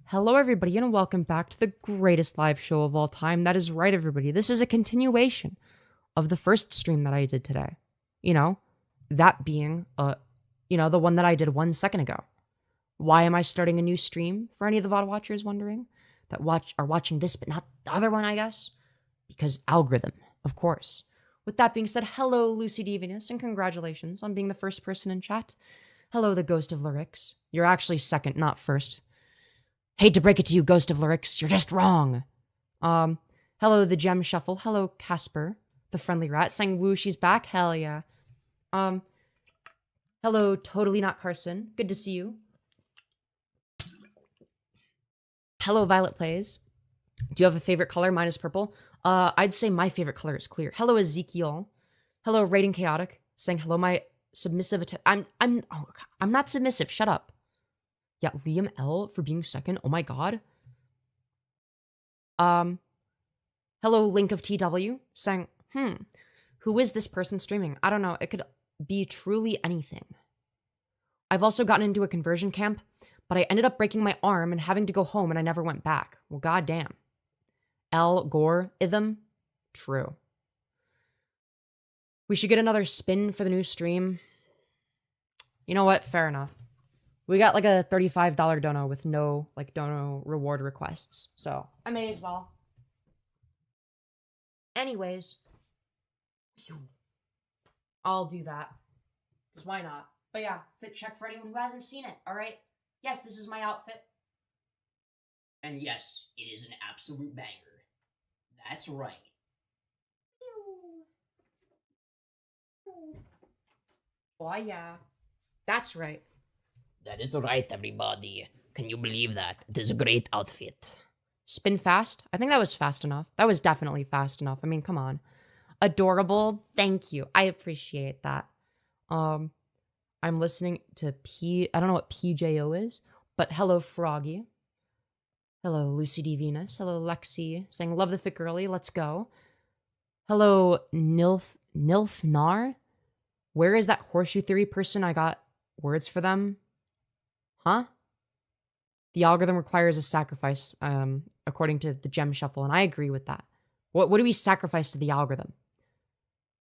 Hello, everybody, and welcome back to the greatest live show of all time. That is right, everybody. This is a continuation of the first stream that I did today. That being, the one that I did 1 second ago. Why am I starting a new stream? For any of the VOD watchers wondering that are watching this, but not the other one, I guess, because algorithm, of course. With that being said, hello, Lucy D. Venus, and congratulations on being the first person in chat. Hello, the Ghost of Lyrics. You're actually second, not first. Hate to break it to you, Ghost of Lyrics, you're just wrong. Hello, the Gem Shuffle. Hello, Casper, the friendly rat, saying woo, she's back. Hell yeah. Hello, Totally Not Carson. Good to see you. Hello, Violet Plays. Do you have a favorite color? Mine is purple. I'd say my favorite color is clear. Hello, Ezekiel. Hello, Rating Chaotic, saying hello, my submissive. I'm not submissive. Shut up. Yeah, Liam L for being second. Oh my god. Hello, Link of TW, saying, who is this person streaming? I don't know. It could be truly anything. I've also gotten into a conversion camp, but I ended up breaking my arm and having to go home, and I never went back. Well, goddamn. L Gore Ithem. True. We should get another spin for the new stream. You know what? Fair enough. We got like a $35 dono with no dono reward requests. So I may as well. Anyways. I'll do that. Because why not? But yeah, fit check for anyone who hasn't seen it, alright? Yes, this is my outfit. And yes, it is an absolute banger. That's right. Oh yeah. That's right. That is right, everybody. Can you believe that? It is a great outfit. Spin fast? I think that was fast enough. That was definitely fast enough. I mean, come on. Adorable. Thank you. I appreciate that. I'm listening to I don't know what PJO is, but hello, Froggy. Hello, Lucy D. Venus. Hello, Lexi, saying, love the fit girly. Let's go. Hello, Nilfnar. Where is that horseshoe theory person? I got words for them. Huh? The algorithm requires a sacrifice, according to the Gem Shuffle, and I agree with that. What do we sacrifice to the algorithm?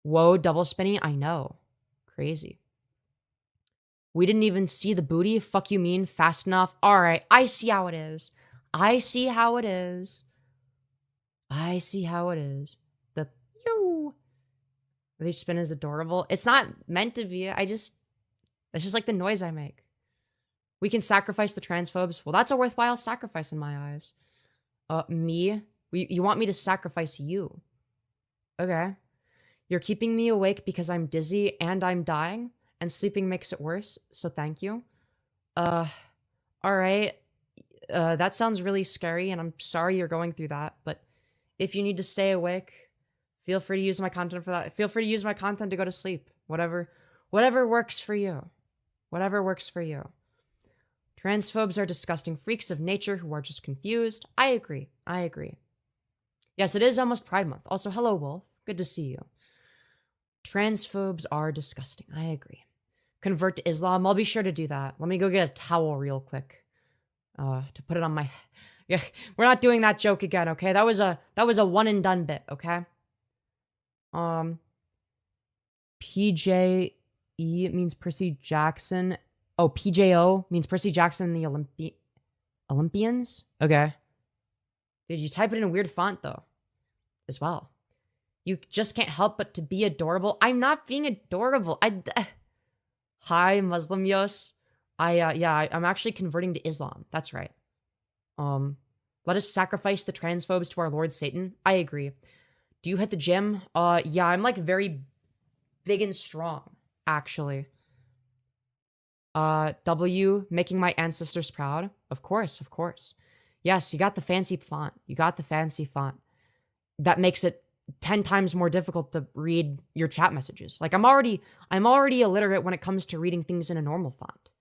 Whoa, double spinny? I know. Crazy. We didn't even see the booty? Fuck you mean? Fast enough? Alright, I see how it is. I see how it is. I see how it is. The pew. The spin is adorable. It's not meant to be. It's just like the noise I make. We can sacrifice the transphobes. Well, that's a worthwhile sacrifice in my eyes. Me? You want me to sacrifice you? Okay. You're keeping me awake because I'm dizzy and I'm dying, and sleeping makes it worse, so thank you. Alright. That sounds really scary, and I'm sorry you're going through that, but if you need to stay awake, feel free to use my content for that. Feel free to use my content to go to sleep. Whatever works for you. Whatever works for you. Transphobes are disgusting freaks of nature who are just confused. I agree. I agree. Yes, it is almost Pride Month. Also, hello, Wolf. Good to see you. Transphobes are disgusting. I agree. Convert to Islam. I'll be sure to do that. Let me go get a towel real quick. To put it on my... Yeah, we're not doing that joke again, okay? That was a one and done bit, okay? PJE means Percy Jackson. Oh, PJO means Percy Jackson and the Olympians? Okay. Dude, you type it in a weird font, though. As well. You just can't help but to be adorable. I'm not being adorable. Hi, Muslim Yos. I'm actually converting to Islam. That's right. Let us sacrifice the transphobes to our Lord Satan. I agree. Do you hit the gym? Yeah, I'm like very big and strong, actually. W, making my ancestors proud. Of course, of course. Yes, you got the fancy font. You got the fancy font. That makes it 10 times more difficult to read your chat messages. Like, I'm already illiterate when it comes to reading things in a normal font.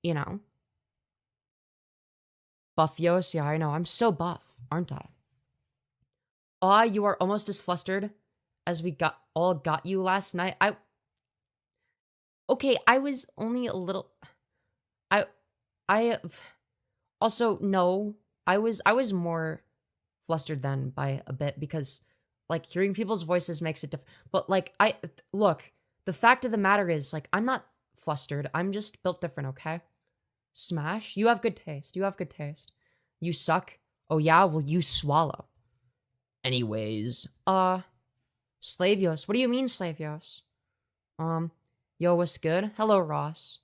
You know? Buff Yos, yeah, I know. I'm so buff, aren't I? Aw, you are almost as flustered as we got you last night. Okay, I was only a little... I Also, no, I was more flustered then by a bit because like hearing people's voices makes it different. But like look, the fact of the matter is like I'm not flustered. I'm just built different, okay? Smash, you have good taste. You have good taste. You suck. Oh yeah, well you swallow. Anyways, Slavios. What do you mean, Slavios? Yo, what's good? Hello, Ross.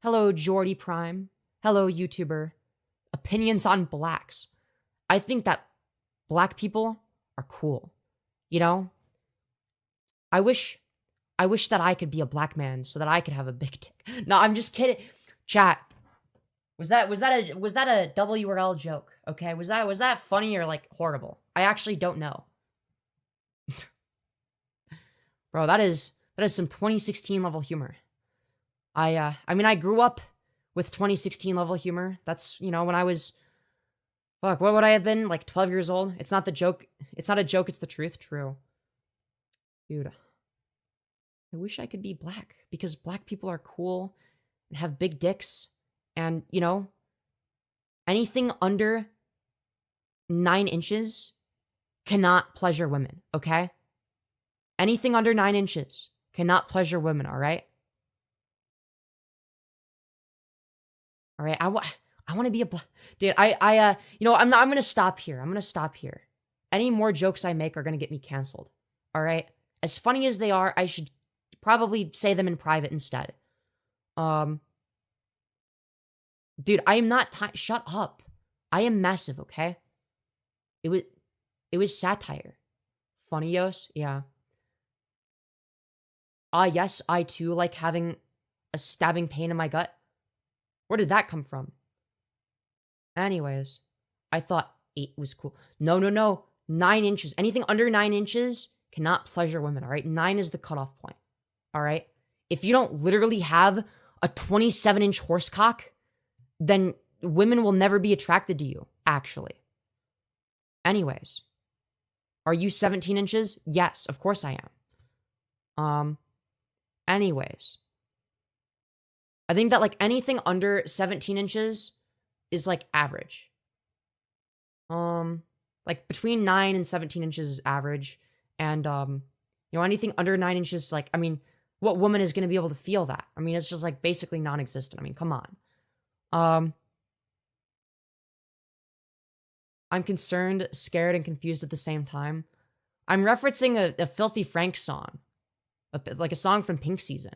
Hello, Jordy Prime. Hello, YouTuber. Opinions on blacks. I think that black people are cool. You know? I wish that I could be a black man so that I could have a big dick. No, I'm just kidding. Chat. Was that a WRL joke? Okay, was that funny or like horrible? I actually don't know. Bro, that is some 2016 level humor. I mean I grew up with 2016 level humor. That's, you know, when I was fuck, what would I have been? Like 12 years old? It's not a joke, it's the truth. True. Dude. I wish I could be black because black people are cool and have big dicks and, you know, anything under 9 inches cannot pleasure women, okay? Anything under 9 inches cannot pleasure women, all right? All right, I want to be a dude. You know, I'm gonna stop here. I'm gonna stop here. Any more jokes I make are gonna get me canceled. All right, as funny as they are, I should probably say them in private instead. Dude, I am not. Shut up. I am massive. Okay. It was satire. Funnyos, yeah. Yes, I too like having a stabbing pain in my gut. Where did that come from? Anyways, I thought 8 was cool. No. 9 inches. Anything under 9 inches cannot pleasure women, all right? 9 is the cutoff point, all right? If you don't literally have a 27-inch horse cock, then women will never be attracted to you, actually. Anyways, are you 17 inches? Yes, of course I am. Anyways, I think that like anything under 17 inches is like average. Like between 9 and 17 inches is average. And, you know, anything under 9 inches, like, I mean, what woman is going to be able to feel that? I mean, it's just like basically non-existent. I mean, come on. I'm concerned, scared, and confused at the same time. I'm referencing a Filthy Frank song, like a song from Pink Season.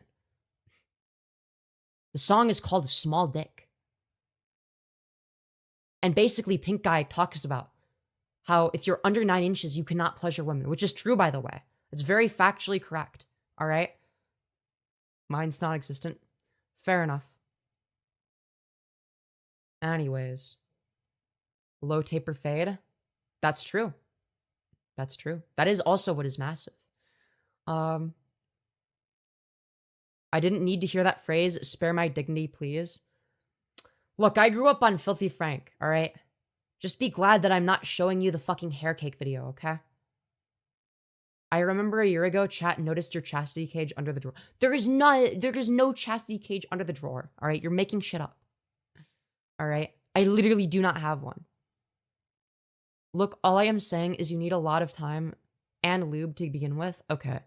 The song is called Small Dick. And basically, Pink Guy talks about how if you're under 9 inches, you cannot pleasure women, which is true, by the way. It's very factually correct, all right? Mine's non-existent. Fair enough. Anyways. Low taper fade. That's true. That's true. That is also what is massive. I didn't need to hear that phrase, spare my dignity, please. Look, I grew up on Filthy Frank, all right? Just be glad that I'm not showing you the fucking hair cake video, okay? I remember a year ago, chat noticed your chastity cage under the drawer. There is no chastity cage under the drawer, all right? You're making shit up. All right? I literally do not have one. Look, all I am saying is you need a lot of time and lube to begin with. Okay.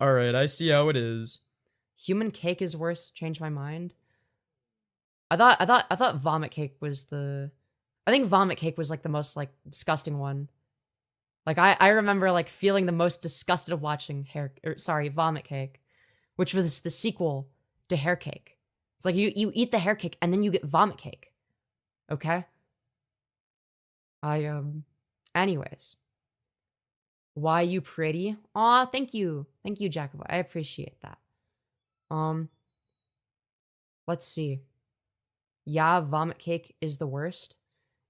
All right, I see how it is. Human cake is worse. Change my mind. I thought vomit cake was the. I think vomit cake was like the most like disgusting one. Like I remember like feeling the most disgusted of watching vomit cake, which was the sequel to hair cake. It's like you eat the hair cake and then you get vomit cake. Okay. Anyways. Why you pretty? Aw, thank you. Thank you, Jacobo. I appreciate that. Let's see. Yeah, vomit cake is the worst.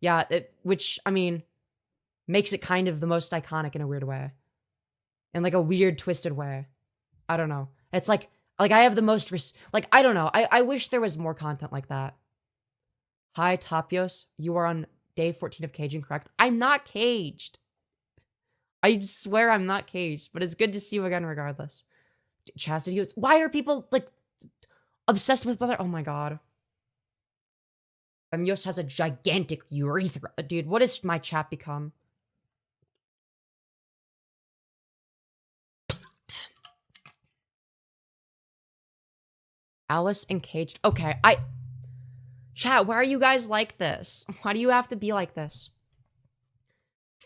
Yeah, which, I mean, makes it kind of the most iconic in a weird way. In like a weird, twisted way. I don't know. It's like I have the most, I don't know. I wish there was more content like that. Hi, Tapios. You are on day 14 of caging, correct? I'm not caged. I swear I'm not caged, but it's good to see you again regardless. Chastity, why are people, like, obsessed with brother? Oh my god. Femyoz has a gigantic urethra. Dude, what has my chat become? Alice encaged. Okay, Chat, why are you guys like this? Why do you have to be like this?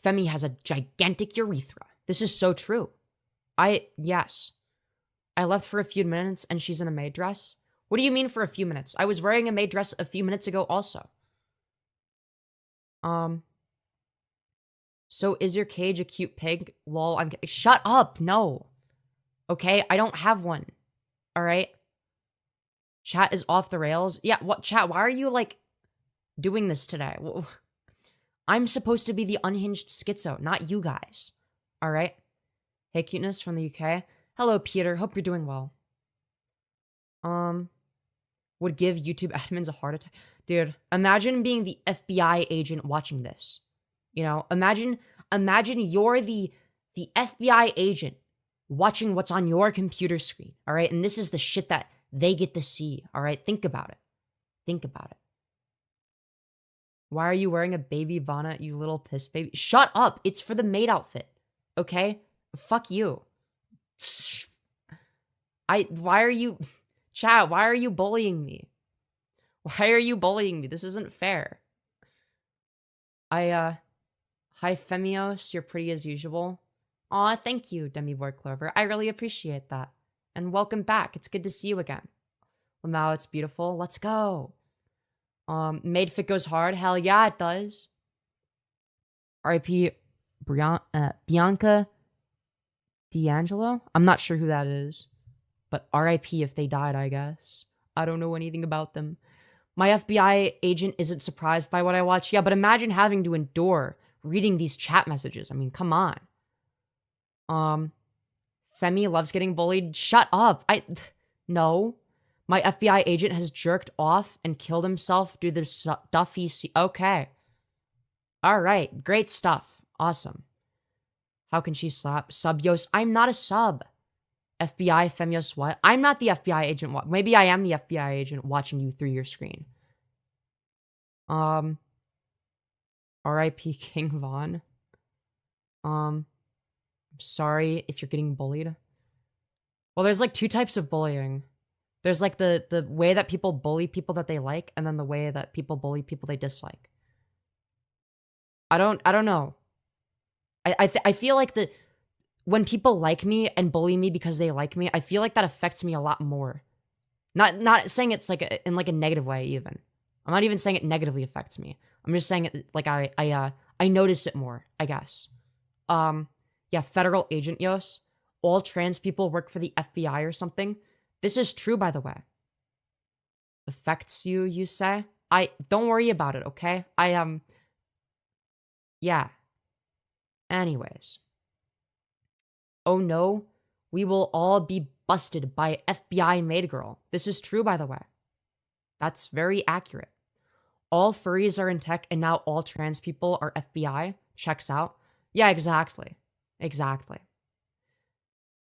Femi has a gigantic urethra. This is so true. Yes. I left for a few minutes and she's in a maid dress. What do you mean for a few minutes? I was wearing a maid dress a few minutes ago also. So is your cage a cute pig? Lol, shut up, no. Okay, I don't have one. Alright? Chat is off the rails. Yeah, what, chat, why are you, like, doing this today? I'm supposed to be the unhinged schizo, not you guys. Alright? Hey, cuteness from the UK. Hello, Peter. Hope you're doing well. Would give YouTube admins a heart attack. Dude, imagine being the FBI agent watching this. You know, imagine you're the FBI agent watching what's on your computer screen, all right? And this is the shit that they get to see, all right? Think about it. Think about it. Why are you wearing a baby bonnet, you little piss baby? Shut up. It's for the maid outfit, okay? Fuck you. Why are you... Chat, why are you bullying me? Why are you bullying me? This isn't fair. Hi, Femyoz, you're pretty as usual. Aw, thank you, Demiboy Clover. I really appreciate that. And welcome back. It's good to see you again. Lamau, it's beautiful. Let's go. Maid fit goes hard. Hell yeah, it does. R.I.P. Bianca D'Angelo? I'm not sure who that is. But R.I.P. if they died, I guess. I don't know anything about them. My FBI agent isn't surprised by what I watch. Yeah, but imagine having to endure reading these chat messages. I mean, come on. Femi loves getting bullied. Shut up. No. My FBI agent has jerked off and killed himself due to the stuff he see. Okay. All right. Great stuff. Awesome. How can she slap? Subyos. I'm not a sub. FBI, Femyoz, what? I'm not the FBI agent. Maybe I am the FBI agent watching you through your screen. R.I.P. King Von. I'm sorry if you're getting bullied. Well, there's like two types of bullying. There's like the way that people bully people that they like, and then the way that people bully people they dislike. I don't know. I feel like when people like me and bully me because they like me, I feel like that affects me a lot more. Not saying it's like in like a negative way even. I'm not even saying it negatively affects me. I'm just saying it like I notice it more, I guess. Yeah, federal agent Yos. All trans people work for the FBI or something. This is true, by the way. Affects you, you say? Don't worry about it, okay? Yeah. Anyways. Oh no, we will all be busted by FBI maid girl. This is true, by the way. That's very accurate. All furries are in tech and now all trans people are FBI. Checks out. Yeah, exactly. Exactly.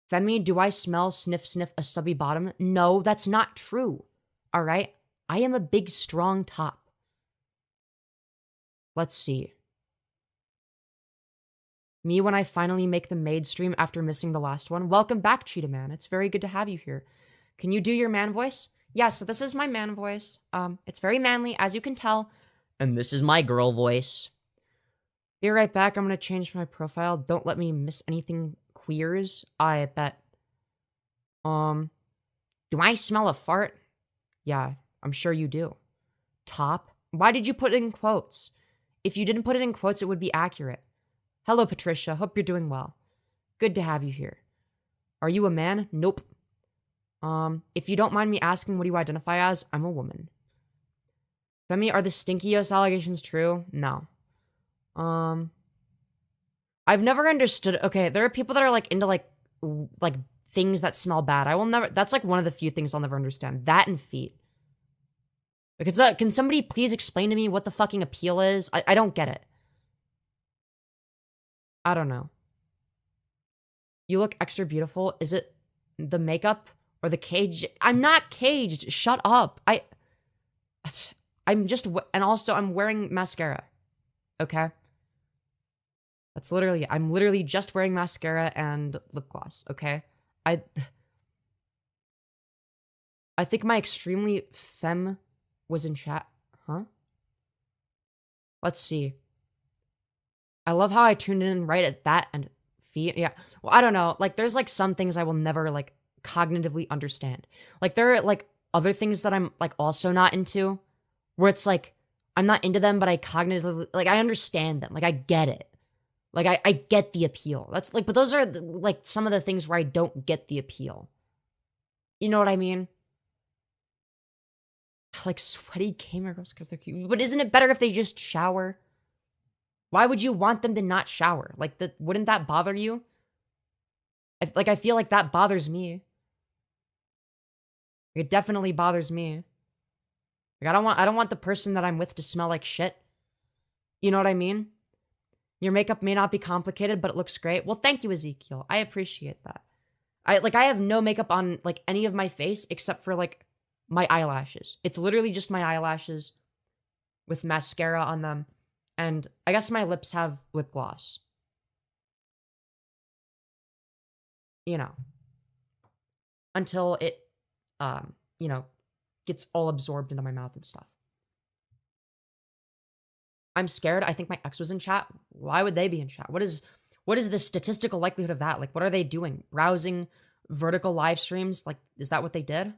Femi, do I smell sniff a stubby bottom? No, that's not true. All right? I am a big, strong top. Let's see. Me when I finally make the maid stream after missing the last one. Welcome back, Cheetah Man. It's very good to have you here. Can you do your man voice? Yeah, so this is my man voice. It's very manly, as you can tell. And this is my girl voice. Be right back. I'm gonna change my profile. Don't let me miss anything queers. I bet. Do I smell a fart? Yeah, I'm sure you do. Top? Why did you put it in quotes? If you didn't put it in quotes, it would be accurate. Hello, Patricia. Hope you're doing well. Good to have you here. Are you a man? Nope. If you don't mind me asking, what do you identify as? I'm a woman. Femi, are the stinkiest allegations true? No. I've never understood. Okay, there are people that are like into like things that smell bad. I will never. That's like one of the few things I'll never understand. That and feet. Because can somebody please explain to me what the fucking appeal is? I don't get it. I don't know. You look extra beautiful. Is it the makeup or the cage? I'm not caged. Shut up. and also I'm wearing mascara. Okay? That's literally, I'm literally just wearing mascara and lip gloss, okay? I think my extremely femme was in chat. Huh? Let's see. I love how I tuned in right at that and feet. Yeah. Well, I don't know. Like, there's like some things I will never like cognitively understand. Like, there are like other things that I'm like also not into where it's like I'm not into them, but I cognitively, like, I understand them. Like, I get it. Like, I get the appeal. That's like, but those are like some of the things where I don't get the appeal. You know what I mean? Like sweaty gamer girls because they're cute. But isn't it better if they just shower? Why would you want them to not shower? Like, wouldn't that bother you? I feel like that bothers me. It definitely bothers me. Like, I don't want the person that I'm with to smell like shit. You know what I mean? Your makeup may not be complicated, but it looks great. Well, thank you, Ezekiel. I appreciate that. I have no makeup on like any of my face except for like my eyelashes. It's literally just my eyelashes with mascara on them. And I guess my lips have lip gloss. You know. Until it, you know, gets all absorbed into my mouth and stuff. I'm scared. I think my ex was in chat. Why would they be in chat? What is the statistical likelihood of that? Like, what are they doing? Browsing vertical live streams? Like, is that what they did?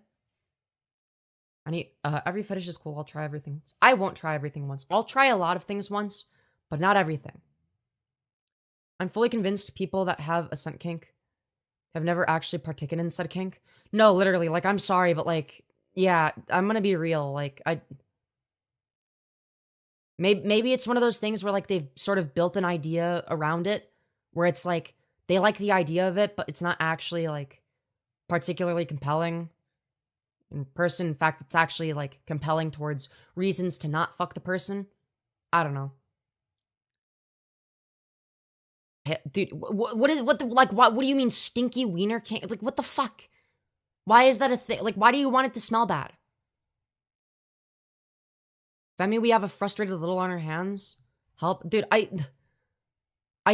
I need, every fetish is cool. I'll try everything once. I won't try everything once. I'll try a lot of things once, but not everything. I'm fully convinced people that have a scent kink have never actually partaken in said kink. No, literally, like, I'm sorry, but like, yeah, I'm gonna be real. Like, maybe it's one of those things where like they've sort of built an idea around it where it's like they like the idea of it, but it's not actually like particularly compelling in person. In fact, it's actually like compelling towards reasons to not fuck the person. I don't know. Hey, dude, what do you mean stinky wiener can't, like, what the fuck? Why is that a thing? Like, why do you want it to smell bad? Femi, we have a frustrated little on our hands. Help, dude. I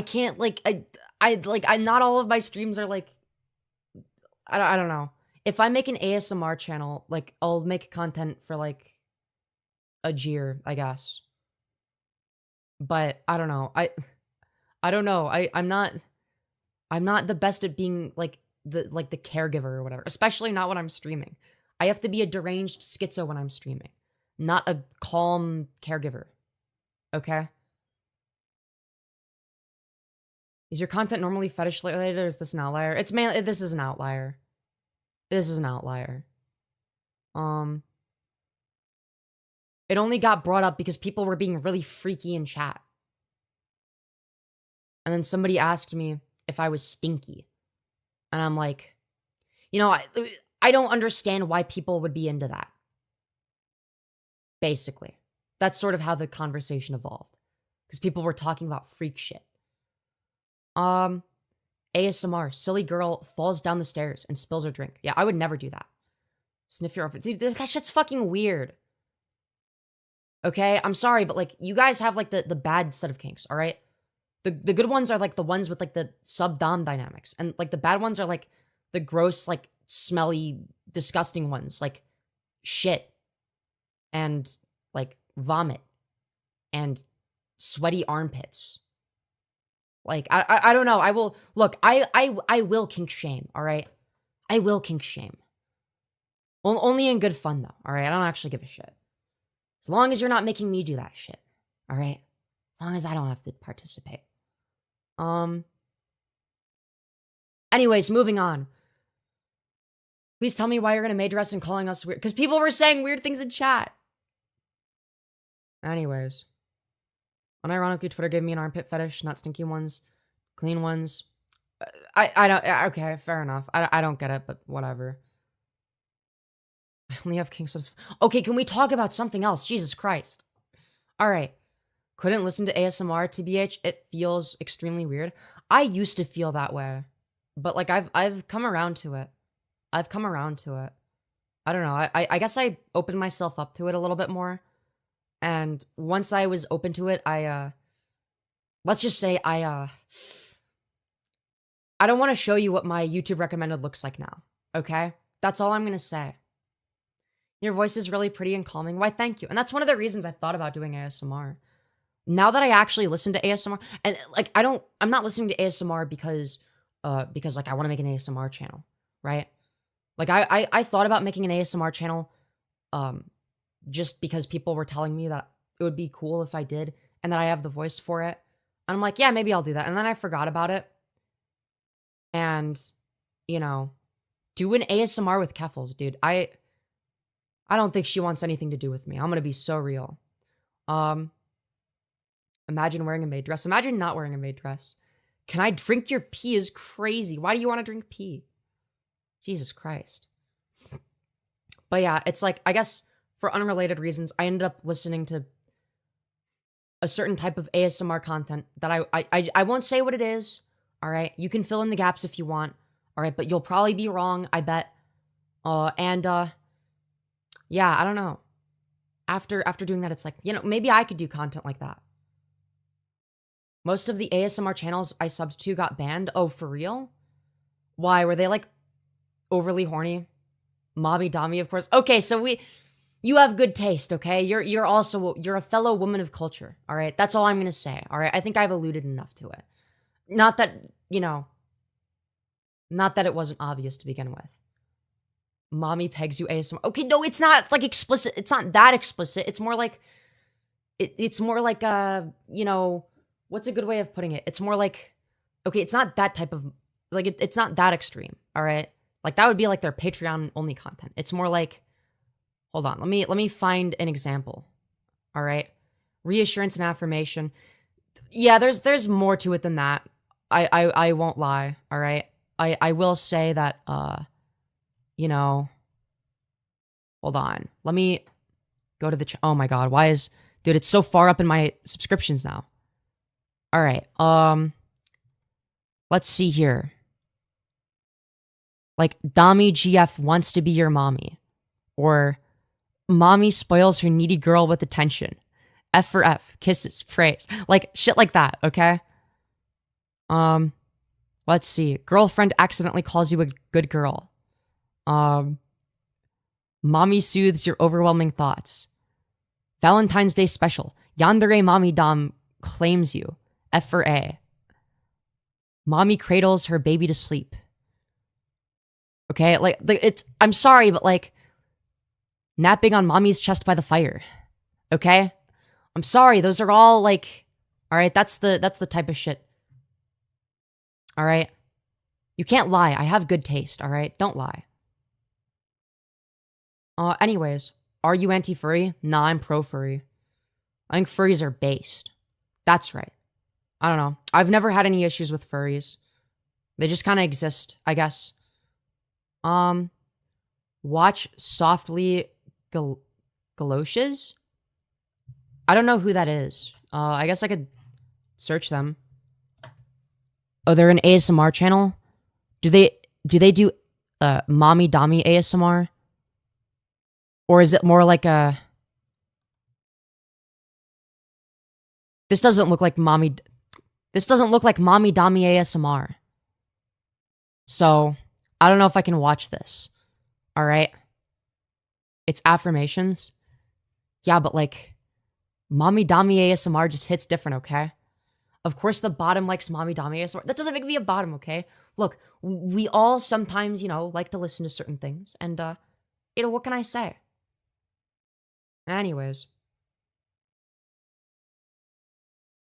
can't, like, not all of my streams are like, I don't know. If I make an ASMR channel, like, I'll make content for like a jeer, I guess. But I don't know. I don't know. I'm not the best at being like the caregiver or whatever, especially not when I'm streaming. I have to be a deranged schizo when I'm streaming, not a calm caregiver. Okay? Is your content normally fetish related or is this an outlier? It's mainly, this is an outlier. This is an outlier. It only got brought up because people were being really freaky in chat. And then somebody asked me if I was stinky. And I'm like, you know, I don't understand why people would be into that. Basically. That's sort of how the conversation evolved. Because people were talking about freak shit. ASMR, silly girl falls down the stairs and spills her drink. Yeah, I would never do that. Sniff your armpit. Dude, that shit's fucking weird. Okay, I'm sorry, but like, you guys have like the bad set of kinks, all right? The good ones are like the ones with like the sub-dom dynamics. And like the bad ones are like the gross, like smelly, disgusting ones. Like shit. And like vomit. And sweaty armpits. Like, I don't know. I will, look, I will kink shame, all right? I will kink shame. Well, only in good fun though, all right? I don't actually give a shit. As long as you're not making me do that shit, all right? As long as I don't have to participate. Anyways, moving on. Please tell me why you're gonna maid dress and calling us weird. Because people were saying weird things in chat. Anyways. Unironically, Twitter gave me an armpit fetish, not stinky ones. Clean ones. I don't, okay, fair enough. I don't get it, but whatever. I only have kinks. Okay, can we talk about something else? Jesus Christ. Alright. Couldn't listen to ASMR, TBH. It feels extremely weird. I used to feel that way. But like, I've come around to it. I've come around to it. I don't know. I guess I opened myself up to it a little bit more. And once I was open to it, let's just say I don't want to show you what my YouTube recommended looks like now. Okay? That's all I'm going to say. Your voice is really pretty and calming. Why, thank you. And that's one of the reasons I thought about doing ASMR. Now that I actually listen to ASMR, and like I'm not listening to ASMR because like I want to make an ASMR channel, right? Like I thought about making an ASMR channel just because people were telling me that it would be cool if I did and that I have the voice for it. And I'm like, yeah, maybe I'll do that. And then I forgot about it. And, you know, do an ASMR with Keffels, dude. I don't think she wants anything to do with me. I'm gonna be so real. Imagine wearing a maid dress. Imagine not wearing a maid dress. Can I drink your pee is crazy. Why do you want to drink pee? Jesus Christ. But yeah, it's like, I guess for unrelated reasons, I ended up listening to a certain type of ASMR content that I won't say what it is. All right. You can fill in the gaps if you want. All right. But you'll probably be wrong, I bet. Yeah, I don't know. After doing that, it's like, you know, maybe I could do content like that. Most of the ASMR channels I subbed to got banned. Oh, for real? Why? Were they like overly horny? Mommy Dommy, of course. Okay, so you have good taste, okay? You're a fellow woman of culture, all right? That's all I'm gonna say, all right? I think I've alluded enough to it. Not that, you know, not that it wasn't obvious to begin with. Mommy pegs you ASMR. Okay, no, it's not like explicit. It's not that explicit. It's more like, it's more like, you know, what's a good way of putting it? It's more like, okay, it's not that type of, like, it's not that extreme, all right? Like, that would be like their Patreon-only content. It's more like, hold on, let me find an example, all right? Reassurance and affirmation. Yeah, there's more to it than that. I won't lie, all right? I will say that, you know, hold on. Let me go to the, oh my God, why is, dude, it's so far up in my subscriptions now. All right, let's see here. Like, Dami GF wants to be your mommy. Or, mommy spoils her needy girl with attention. F for F, kisses, praise. Like, shit like that, okay? Let's see. Girlfriend accidentally calls you a good girl. Mommy soothes your overwhelming thoughts. Valentine's Day special. Yandere mommy dom claims you. F for A. Mommy cradles her baby to sleep. Okay, like it's, I'm sorry, but like, napping on mommy's chest by the fire. Okay? I'm sorry, those are all like, all right, that's the type of shit. All right? You can't lie. I have good taste, all right? Don't lie. Anyways, are you anti-furry? Nah, I'm pro-furry. I think furries are based. That's right. I don't know. I've never had any issues with furries. They just kind of exist, I guess. Watch Softly Galoshes? I don't know who that is. I guess I could search them. Oh, they're an ASMR channel? Do they do Mommy Dommy ASMR? Or is it more like a... This doesn't look like Mommy Dommy ASMR. So, I don't know if I can watch this. All right? It's affirmations. Yeah, but like, Mommy Dommy ASMR just hits different, okay? Of course, the bottom likes Mommy Dommy ASMR. That doesn't make me a bottom, okay? Look, we all sometimes, you know, like to listen to certain things. And, you know, what can I say? Anyways.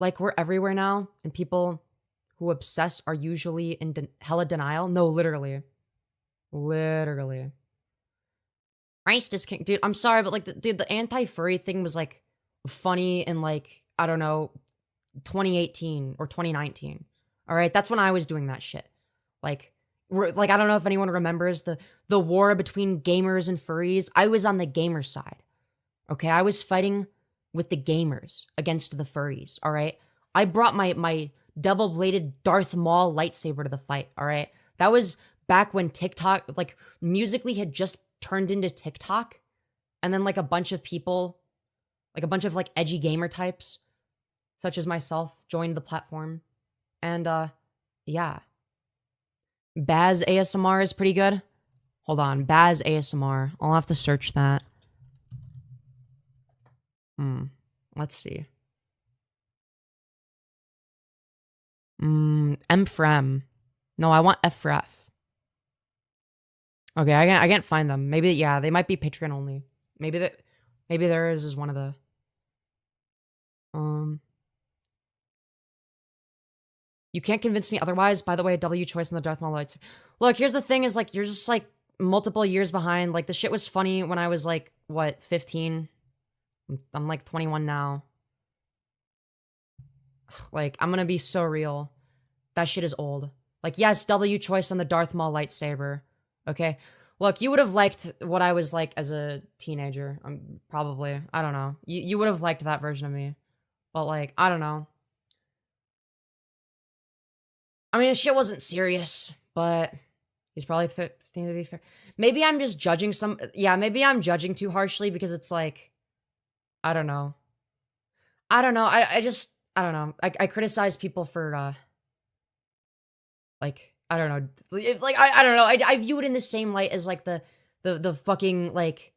Like, we're everywhere now, and people who obsess are usually in hella denial. No, literally. Literally. Christ is king. Dude, I'm sorry, but like, the anti-furry thing was like funny in like, I don't know, 2018 or 2019. All right, that's when I was doing that shit. Like, I don't know if anyone remembers the war between gamers and furries. I was on the gamer side. Okay, I was fighting with the gamers against the furries. All right, I brought my double-bladed Darth Maul lightsaber to the fight. All right, that was back when TikTok, like, Musical.ly had just turned into TikTok, and then like a bunch of people Like a bunch of like edgy gamer types, such as myself, joined the platform. And yeah. Baz ASMR is pretty good. Hold on, Baz ASMR. I'll have to search that. Let's see. M4M. No, I want F for F. Okay, I can't find them. Maybe, yeah, they might be Patreon only. Maybe theirs is one of the you can't convince me otherwise. By the way, W choice on the Darth Maul lights. Look, here's the thing is like you're just like multiple years behind. Like the shit was funny when I was like what, 15? I'm like 21 now. Like I'm gonna be so real. That shit is old. Like yes, W choice on the Darth Maul lightsaber. Okay. Look, you would have liked what I was like as a teenager. Probably. I don't know. You would have liked that version of me. But like, I don't know. I mean, this shit wasn't serious, but he's probably 15 to be fair. Maybe I'm just judging maybe I'm judging too harshly because it's like, I don't know. I don't know. I don't know. I criticize people for, like, I don't know. If, like, I don't know. I view it in the same light as, like, the fucking, like,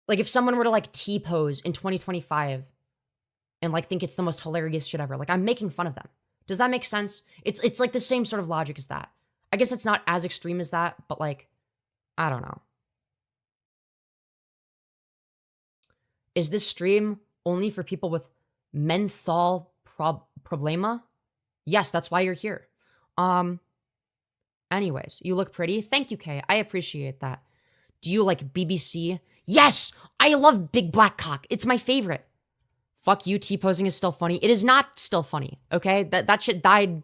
if someone were to, like, T-pose in 2025 and, like, think it's the most hilarious shit ever. Like, I'm making fun of them. Does that make sense? It's like the same sort of logic as that. I guess it's not as extreme as that, but like, I don't know. Is this stream only for people with menthol problema? Yes, that's why you're here. Anyways, you look pretty. Thank you, Kay. I appreciate that. Do you like BBC? Yes! I love Big Black Cock. It's my favorite. Fuck you, T-posing is still funny. It is not still funny, okay? That shit died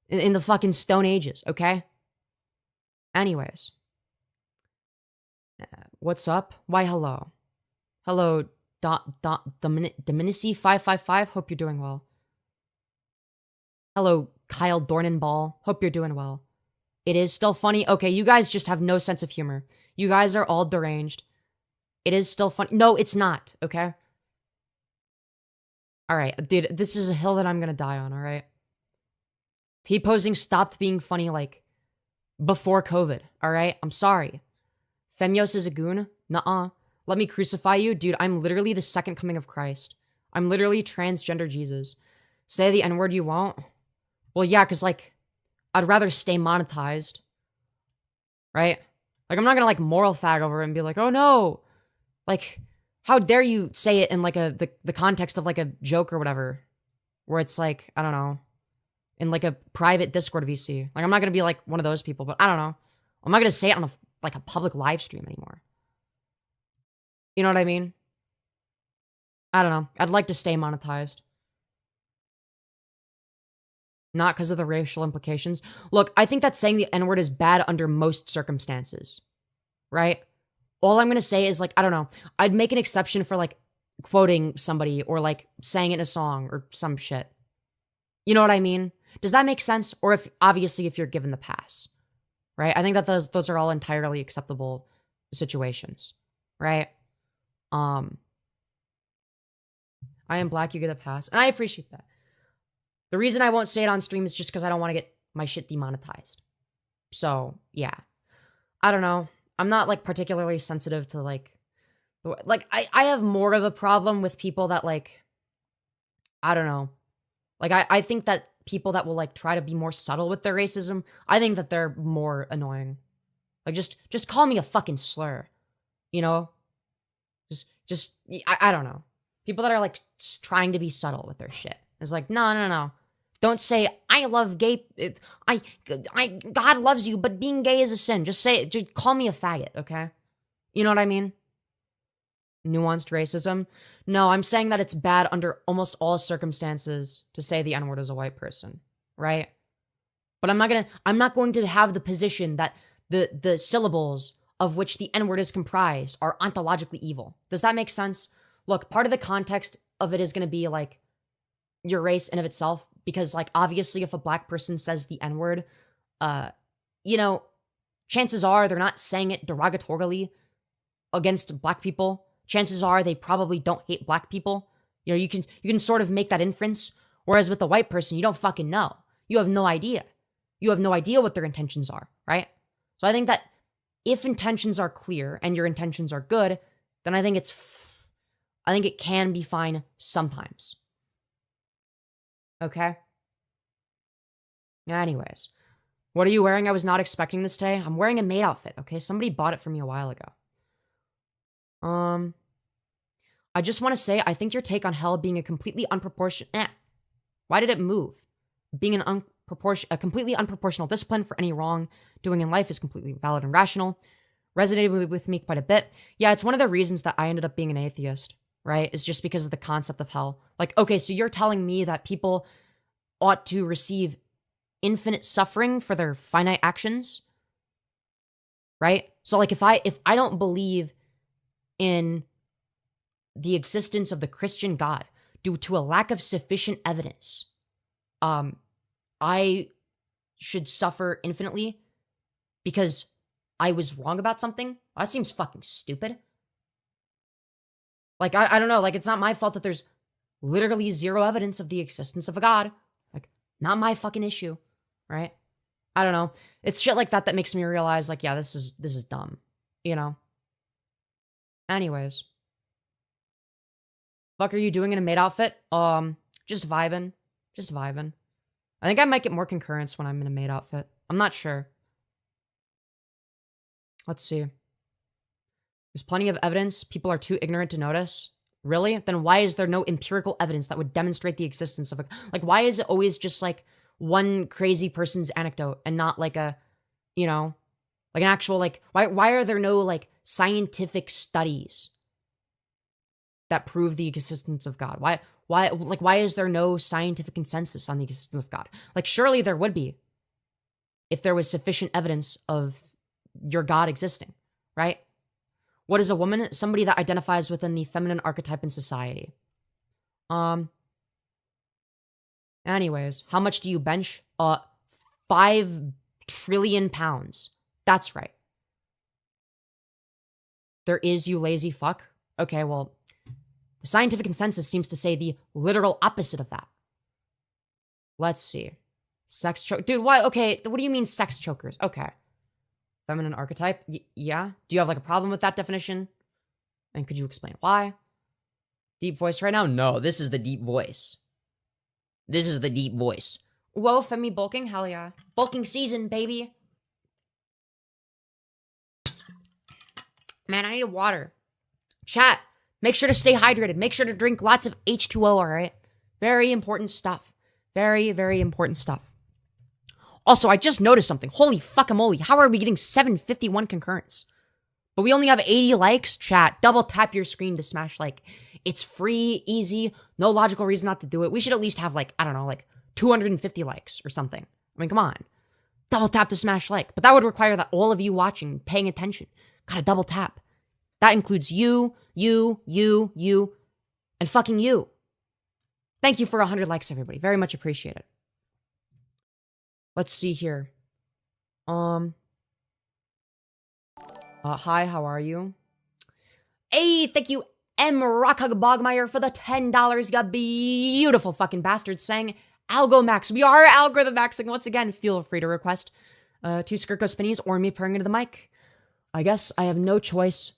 in the fucking Stone Ages, okay? Anyways. What's up? Why, hello. Hello, Dominici555. Hope you're doing well. Hello, Kyle Dornenball. Hope you're doing well. It is still funny. Okay, you guys just have no sense of humor. You guys are all deranged. It is still funny. No, it's not, okay? Alright, dude, this is a hill that I'm gonna die on, alright? T-posing stopped being funny, like, before COVID, alright? I'm sorry. Femyoz is a goon? Nuh-uh. Let me crucify you? Dude, I'm literally the second coming of Christ. I'm literally transgender Jesus. Say the N-word you won't? Well, yeah, because, like, I'd rather stay monetized. Right? Like, I'm not gonna, like, moral fag over it and be like, oh, no! Like, how dare you say it in, like, the context of, like, a joke or whatever. Where it's, like, I don't know. In, like, a private Discord VC. Like, I'm not gonna be, like, one of those people, but I don't know. I'm not gonna say it on, a public live stream anymore. You know what I mean? I don't know. I'd like to stay monetized. Not because of the racial implications. Look, I think that saying the N-word is bad under most circumstances. Right? All I'm gonna say is, like, I don't know. I'd make an exception for, like, quoting somebody or, like, saying it in a song or some shit. You know what I mean? Does that make sense? Or obviously, if you're given the pass. Right? I think that those are all entirely acceptable situations. Right? I am black, you get a pass. And I appreciate that. The reason I won't say it on stream is just because I don't want to get my shit demonetized. So, yeah. I don't know. I'm not, like, particularly sensitive to, like... I have more of a problem with people that, like... I don't know. Like, I think that people that will, like, try to be more subtle with their racism, I think that they're more annoying. Like, just call me a fucking slur. You know? I don't know. People that are, like, trying to be subtle with their shit. It's like, no. Don't say, I love gay, God loves you, but being gay is a sin. Just say it, just call me a faggot, okay? You know what I mean? Nuanced racism? No, I'm saying that it's bad under almost all circumstances to say the N-word as a white person, right? But I'm not going to have the position that the syllables of which the N-word is comprised are ontologically evil. Does that make sense? Look, part of the context of it is going to be, like, your race in of itself, because, like, obviously if a black person says the N-word, you know, chances are they're not saying it derogatorily against black people. chances are they probably don't hate black people. You know, you can sort of make that inference. Whereas with the white person, you don't fucking know. You have no idea. You have no idea what their intentions are, right? So I think that if intentions are clear and your intentions are good, then I think I think it can be fine sometimes. Okay? Anyways, what are you wearing? I was not expecting this today. I'm wearing a maid outfit, okay? Somebody bought it for me a while ago. I just want to say, I think your take on hell being a completely unproportionate... Why did it move? Being a completely unproportional discipline for any wrong doing in life is completely valid and rational. Resonated with me quite a bit. Yeah, it's one of the reasons that I ended up being an atheist, right? Is just because of the concept of hell. Like, okay, so you're telling me that people ought to receive infinite suffering for their finite actions, right? So like if I don't believe in the existence of the Christian God due to a lack of sufficient evidence, I should suffer infinitely because I was wrong about something? That seems fucking stupid. Like, I don't know, like, it's not my fault that there's literally zero evidence of the existence of a God. Like, not my fucking issue, right? I don't know. It's shit like that that makes me realize, like, yeah, this is dumb, you know? Anyways. Fuck are you doing in a maid outfit? Just vibing. Just vibing. I think I might get more concurrence when I'm in a maid outfit. I'm not sure. Let's see. There's plenty of evidence. People are too ignorant to notice. Really? Then why is there no empirical evidence that would demonstrate the existence of a... Like, why is it always just, like, one crazy person's anecdote and not, like, a, you know, like an actual, like... Why are there no, like, scientific studies that prove the existence of God? Why is there no scientific consensus on the existence of God? Like, surely there would be if there was sufficient evidence of your God existing, right? What is a woman? Somebody that identifies within the feminine archetype in society. Anyways, how much do you bench? 5 trillion pounds. That's right. There is, you lazy fuck. Okay, well, the scientific consensus seems to say the literal opposite of that. Let's see. Sex choke. Dude, why? Okay, what do you mean sex chokers? Okay. Feminine archetype? Yeah? Do you have like a problem with that definition? And could you explain why? Deep voice right now? No, this is the deep voice. This is the deep voice. Whoa, Femi bulking? Hell yeah. Bulking season, baby. Man, I need water. Chat, make sure to stay hydrated. Make sure to drink lots of H2O, all right? Very important stuff. Very, very important stuff. Also, I just noticed something. Holy fuckamole. How are we getting 751 concurrents? But we only have 80 likes? Chat, double tap your screen to smash like. It's free, easy, no logical reason not to do it. We should at least have like, I don't know, like 250 likes or something. I mean, come on. Double tap to smash like. But that would require that all of you watching, paying attention, gotta double tap. That includes you, and fucking you. Thank you for 100 likes, everybody. Very much appreciated. Let's see here. Hi, how are you? Hey, thank you, M. Rockhug Bogmeyer, for the $10. You beautiful fucking bastards saying Algo Max. We are algorithm maxing. Once again, feel free to request 2 Skirt Go Spinnies or me purring into the mic. I guess I have no choice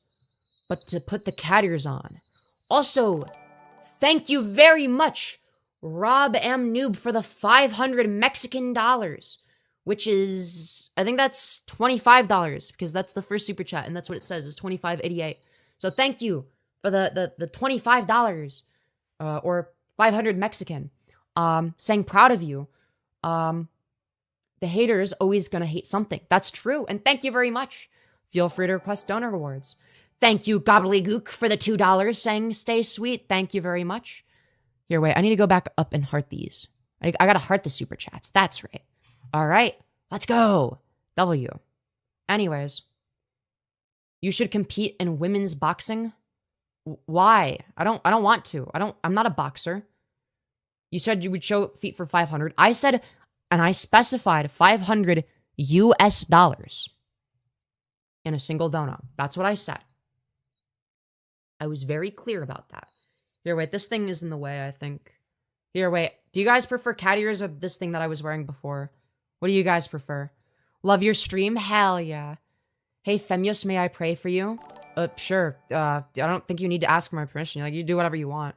but to put the cat ears on. Also, thank you very much, Rob M. Noob, for the 500 Mexican dollars, which is, I think that's $25, because that's the first super chat, and that's what it says, is $25.88. So thank you for the $25, or 500 Mexican, saying proud of you. The hater is always gonna hate something. That's true, and thank you very much. Feel free to request donor rewards. Thank you, Gobbledygook, for the $2, saying stay sweet. Thank you very much. Here, wait, I need to go back up and heart these. I gotta heart the super chats. That's right. All right, let's go. W. Anyways, you should compete in women's boxing. Why? I don't want to. I'm not a boxer. You said you would show feet for 500. I said, and I specified $500 US in a single donut. That's what I said. I was very clear about that. Here, wait, this thing is in the way, I think. Here, wait. Do you guys prefer cat ears or this thing that I was wearing before? What do you guys prefer? Love your stream? Hell yeah. Hey, Femyoz, may I pray for you? Sure. I don't think you need to ask for my permission. Like, you do whatever you want.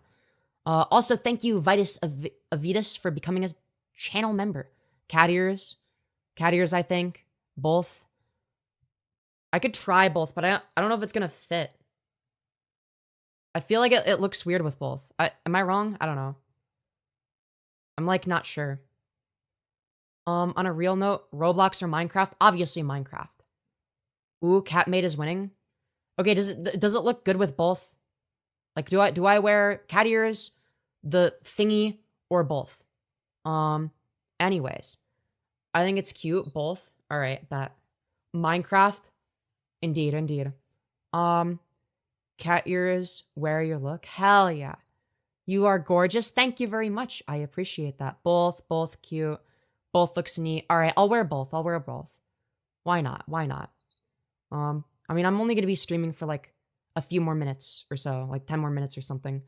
Also, thank you, Vitus Avitus, for becoming a channel member. Cat ears. Cat ears, I think. Both. I could try both, but I don't know if it's gonna fit. I feel like it looks weird with both. Am I wrong? I don't know. I'm, like, not sure. On a real note, Roblox or Minecraft? Obviously Minecraft. Ooh, Catmate is winning. Okay, does it look good with both? Like, do I wear cat ears, the thingy, or both? Anyways. I think it's cute, both. Alright, bet. Minecraft? Indeed. Cat ears, wear your look? Hell yeah. You are gorgeous. Thank you very much. I appreciate that. Both cute. Both looks neat. Alright, I'll wear both. Why not? I mean, I'm only gonna be streaming for, like, a few more minutes or so. Like, 10 more minutes or something.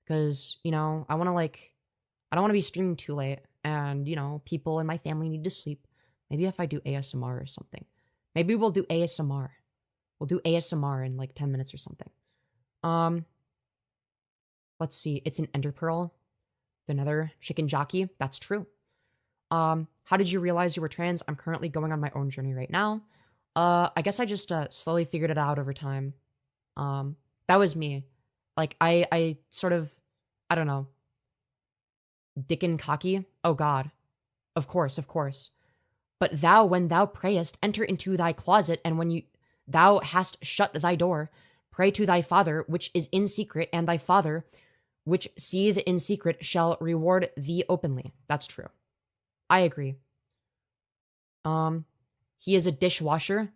Because, you know, I don't want to be streaming too late. And, you know, people in my family need to sleep. Maybe if I do ASMR or something. Maybe we'll do ASMR. We'll do ASMR in, like, 10 minutes or something. Let's see. It's an ender pearl. The nether chicken jockey. That's true. How did you realize you were trans? I'm currently going on my own journey right now. I guess I just slowly figured it out over time. That was me. Like, I sort of, I don't know. Dick and cocky? Oh god. Of course. But thou, when thou prayest, enter into thy closet, and when thou hast shut thy door, pray to thy Father, which is in secret, and thy Father, which seeth in secret, shall reward thee openly. That's true. I agree. He is a dishwasher.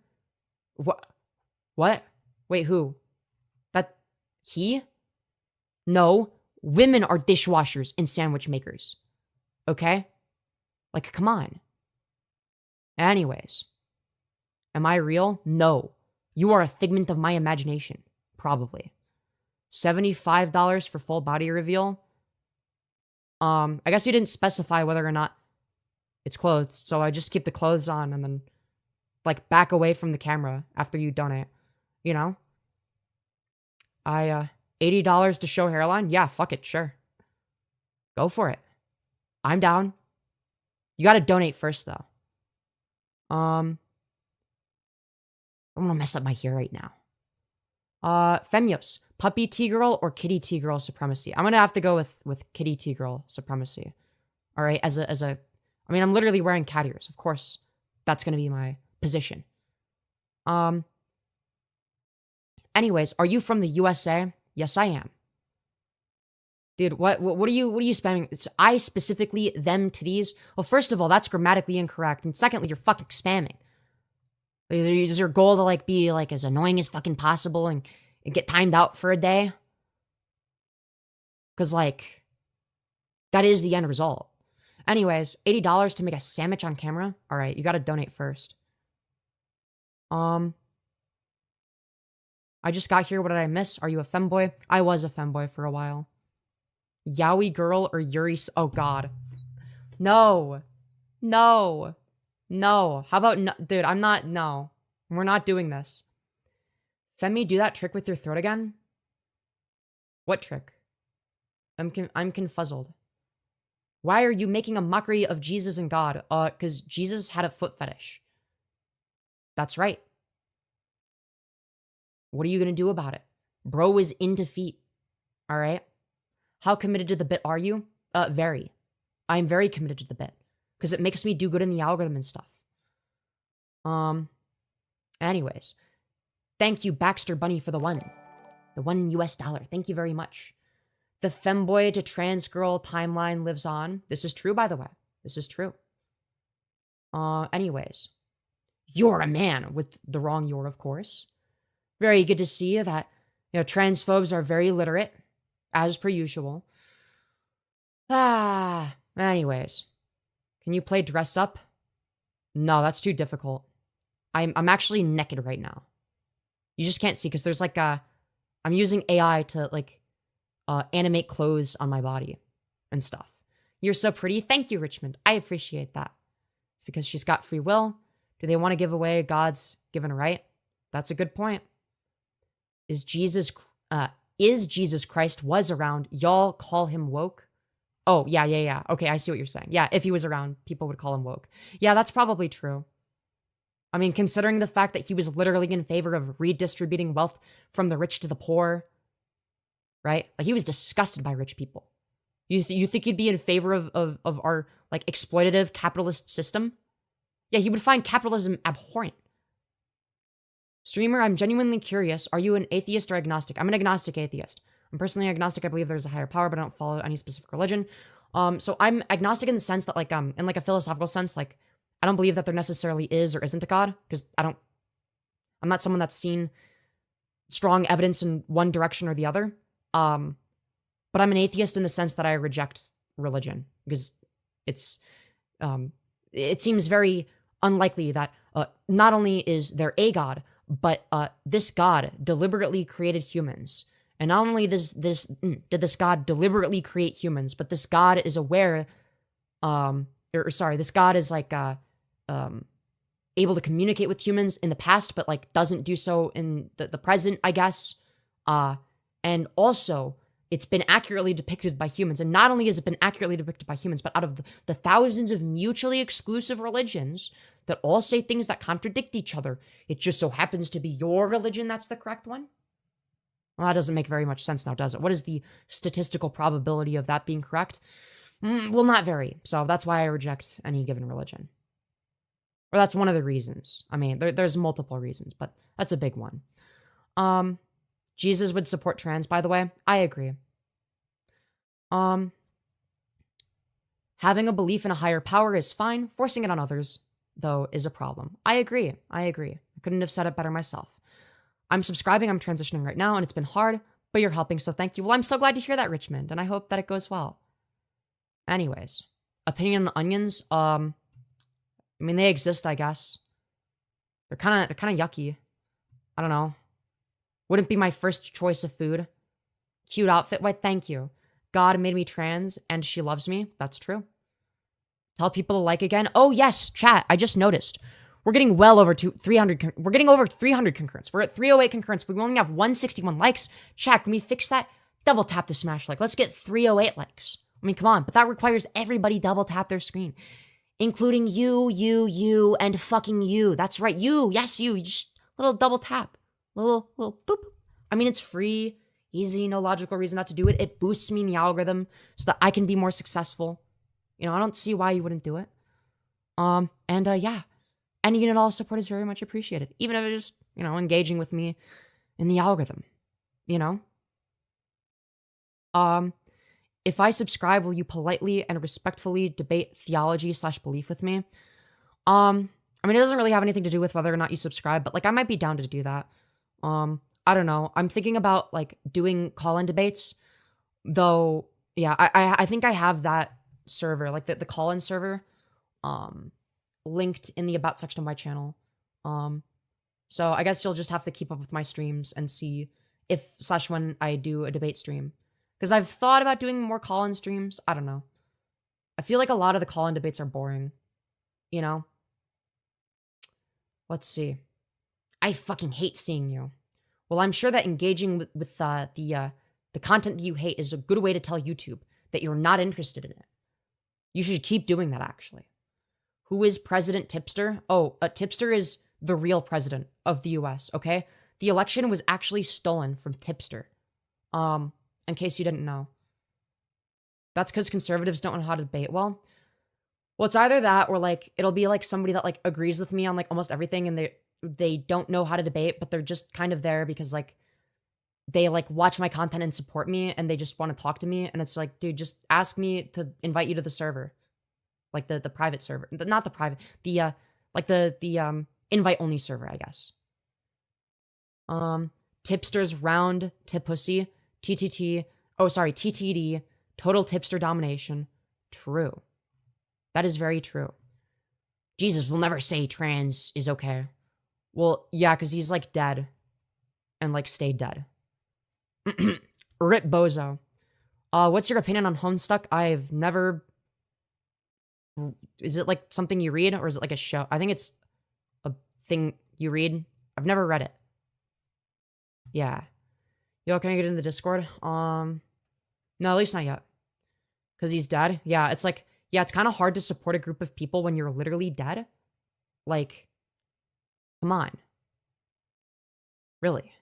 What? Wait, who? He? No. Women are dishwashers and sandwich makers. Okay? Like, come on. Anyways. Am I real? No. You are a figment of my imagination. Probably. $75 for full body reveal. I guess you didn't specify whether or not it's clothes, so I just keep the clothes on and then, like, back away from the camera after you donate. You know? $80 to show hairline? Yeah, fuck it, sure. Go for it. I'm down. You gotta donate first, though. I'm gonna mess up my hair right now. Femyoz, puppy T-girl or kitty T-girl supremacy? I'm gonna have to go with kitty T-girl supremacy. All right, I mean, I'm literally wearing cat ears. Of course, that's gonna be my position. Anyways, are you from the USA? Yes, I am. Dude, what are you spamming? It's I specifically, them, titties. Well, first of all, that's grammatically incorrect. And secondly, you're fucking spamming. Is your goal to, like, be, like, as annoying as fucking possible and get timed out for a day? Because, like, that is the end result. Anyways, $80 to make a sandwich on camera? Alright, you gotta donate first. I just got here. What did I miss? Are you a femboy? I was a femboy for a while. Yaoi girl or Yuri? Oh god. No. How about no? Dude, I'm not. No. We're not doing this. Femi, do that trick with your throat again? What trick? I'm confuzzled. Why are you making a mockery of Jesus and God? Because Jesus had a foot fetish. That's right. What are you gonna do about it? Bro is into feet. Alright? How committed to the bit are you? Very. I'm very committed to the bit. Because it makes me do good in the algorithm and stuff. Anyways. Thank you, Baxter Bunny, for the $1. The $1 US. Thank you very much. The femboy to trans girl timeline lives on. This is true, by the way. This is true. Anyways. You're a man with the wrong you're, of course. Very good to see that, you know, transphobes are very literate, as per usual. Anyways. Can you play dress up? No, that's too difficult. I'm actually naked right now. You just can't see because there's like a I'm using AI to like animate clothes on my body and stuff. You're so pretty. Thank you, Richmond. I appreciate that. It's because she's got free will. Do they want to give away God's given right? That's a good point. Is Jesus Christ was around? Y'all call him woke? Oh, yeah. Okay, I see what you're saying. Yeah, if he was around, people would call him woke. Yeah, that's probably true. I mean, considering the fact that he was literally in favor of redistributing wealth from the rich to the poor, right? Like, he was disgusted by rich people. You think he'd be in favor of our, like, exploitative capitalist system? Yeah, he would find capitalism abhorrent. Streamer, I'm genuinely curious. Are you an atheist or agnostic? I'm an agnostic atheist. I'm personally agnostic. I believe there's a higher power, but I don't follow any specific religion. So I'm agnostic in the sense that, like, in like a philosophical sense, like, I don't believe that there necessarily is or isn't a God, because I'm not someone that's seen strong evidence in one direction or the other. But I'm an atheist in the sense that I reject religion, because it seems very unlikely that not only is there a God, but this God deliberately created humans. And not only did this God deliberately create humans, but this God is aware, this God is like able to communicate with humans in the past, but like doesn't do so in the present, I guess. And also, it's been accurately depicted by humans. And not only has it been accurately depicted by humans, but out of the thousands of mutually exclusive religions that all say things that contradict each other, it just so happens to be your religion that's the correct one? Well, that doesn't make very much sense now, does it? What is the statistical probability of that being correct? Well, not very. So that's why I reject any given religion. Or that's one of the reasons. I mean, there's multiple reasons, but that's a big one. Jesus would support trans, by the way. I agree. Having a belief in a higher power is fine. Forcing it on others, though, is a problem. I agree. I couldn't have said it better myself. I'm subscribing. I'm transitioning right now, and it's been hard, but you're helping, so thank you. Well, I'm so glad to hear that, Richmond, and I hope that it goes well. Anyways, opinion on onions. I mean, they exist, I guess. They're kind of yucky. I don't know. Wouldn't be my first choice of food. Cute outfit. Why, thank you. God made me trans and she loves me. That's true. Tell people to like again. Oh, yes, chat. I just noticed. We're getting well over 300. We're getting over 300 concurrents. We're at 308 concurrents. We only have 161 likes. Chat, can we fix that? Double tap the smash like. Let's get 308 likes. I mean, come on. But that requires everybody double tap their screen. Including you, and fucking you. That's right. You. Yes, you. Just little double tap. Little boop. I mean, it's free, easy, no logical reason not to do it. It boosts me in the algorithm so that I can be more successful. You know, I don't see why you wouldn't do it. Yeah. Any and all support is very much appreciated. Even if it's just, you know, engaging with me in the algorithm. You know? If I subscribe, will you politely and respectfully debate theology/belief with me? I mean, it doesn't really have anything to do with whether or not you subscribe, but like I might be down to do that. I don't know. I'm thinking about like doing call-in debates, though. Yeah, I think I have that server, like the call-in server, linked in the about section of my channel. So I guess you'll just have to keep up with my streams and see if/when I do a debate stream, because I've thought about doing more call-in streams. I don't know. I feel like a lot of the call-in debates are boring. You know. Let's see. I fucking hate seeing you. Well, I'm sure that engaging with the content that you hate is a good way to tell YouTube that you're not interested in it. You should keep doing that, actually. Who is President Tipster? Oh, Tipster is the real president of the US, okay? The election was actually stolen from Tipster. In case you didn't know. That's because conservatives don't know how to debate well. Well, it's either that or like it'll be like somebody that like agrees with me on like almost everything and they don't know how to debate, but they're just kind of there because like they like watch my content and support me and they just want to talk to me, and it's like, dude, just ask me to invite you to the server. Like the private server. Not the private, the invite only server, I guess. Tipsters round tipussy, TTD, total tipster domination. True. That is very true. Jesus will never say trans is okay. Well, yeah, because he's like dead and like stayed dead. Rip Bozo. What's your opinion on Homestuck? I've never... Is it like something you read or is it like a show? I think it's a thing you read. I've never read it. Yeah. Yo, can I get in the Discord? No, at least not yet. Because he's dead. Yeah, it's like, yeah, it's kind of hard to support a group of people when you're literally dead. Like, come on. Really?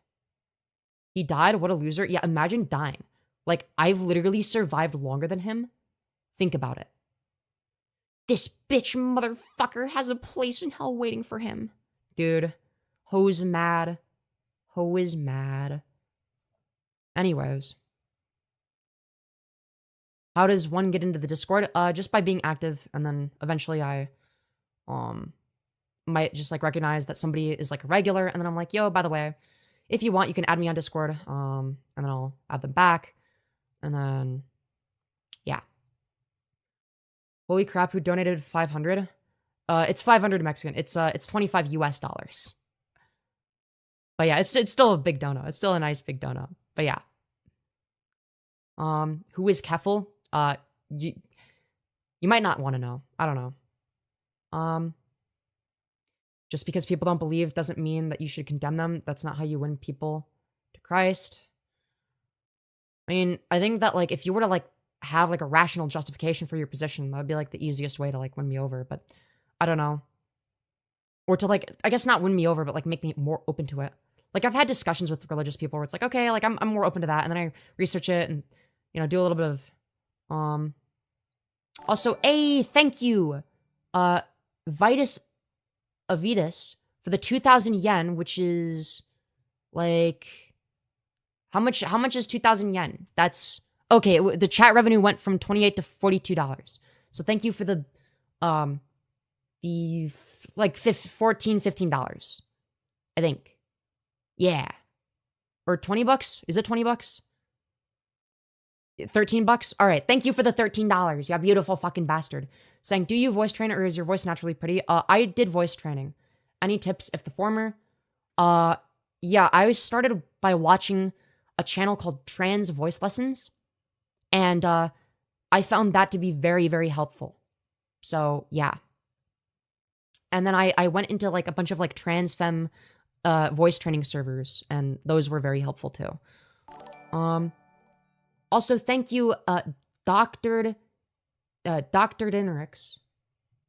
He died? What a loser. Yeah, imagine dying. Like, I've literally survived longer than him. Think about it. This bitch motherfucker has a place in hell waiting for him. Dude, ho's mad. Ho is mad. Anyways. How does one get into the Discord? Just by being active, and then eventually I might just like recognize that somebody is like a regular, and then I'm like, yo, by the way, if you want, you can add me on Discord. And then I'll add them back. And then yeah. Holy crap, who donated 500? It's 500 Mexican. It's 25 US dollars. But yeah, it's still a big dono. It's still a nice big dono. But yeah. Who is Keffel? You might not want to know. I don't know. Just because people don't believe doesn't mean that you should condemn them. That's not how you win people to Christ. I mean, I think that like if you were to like have like a rational justification for your position, that would be like the easiest way to like win me over, but I don't know. Or to like, I guess not win me over, but like make me more open to it. Like I've had discussions with religious people where it's like, okay, like I'm more open to that. And then I research it and, you know, do a little bit of, also, thank you, Vitus Avitus for the 2,000 yen, which is like, how much is 2,000 yen? That's, okay, the chat revenue went from $28 to $42. So thank you for the like $14, $15, I think. Yeah. Or 20 bucks? Is it 20 bucks? 13 bucks? All right. Thank you for the $13. Yeah, beautiful fucking bastard. Saying, do you voice train or is your voice naturally pretty? I did voice training. Any tips if the former? Yeah, I started by watching a channel called Trans Voice Lessons. And I found that to be very, very helpful. So, yeah. And then I went into like a bunch of like trans femme voice training servers, and those were very helpful too. Also, thank you, Dr. Dinrix,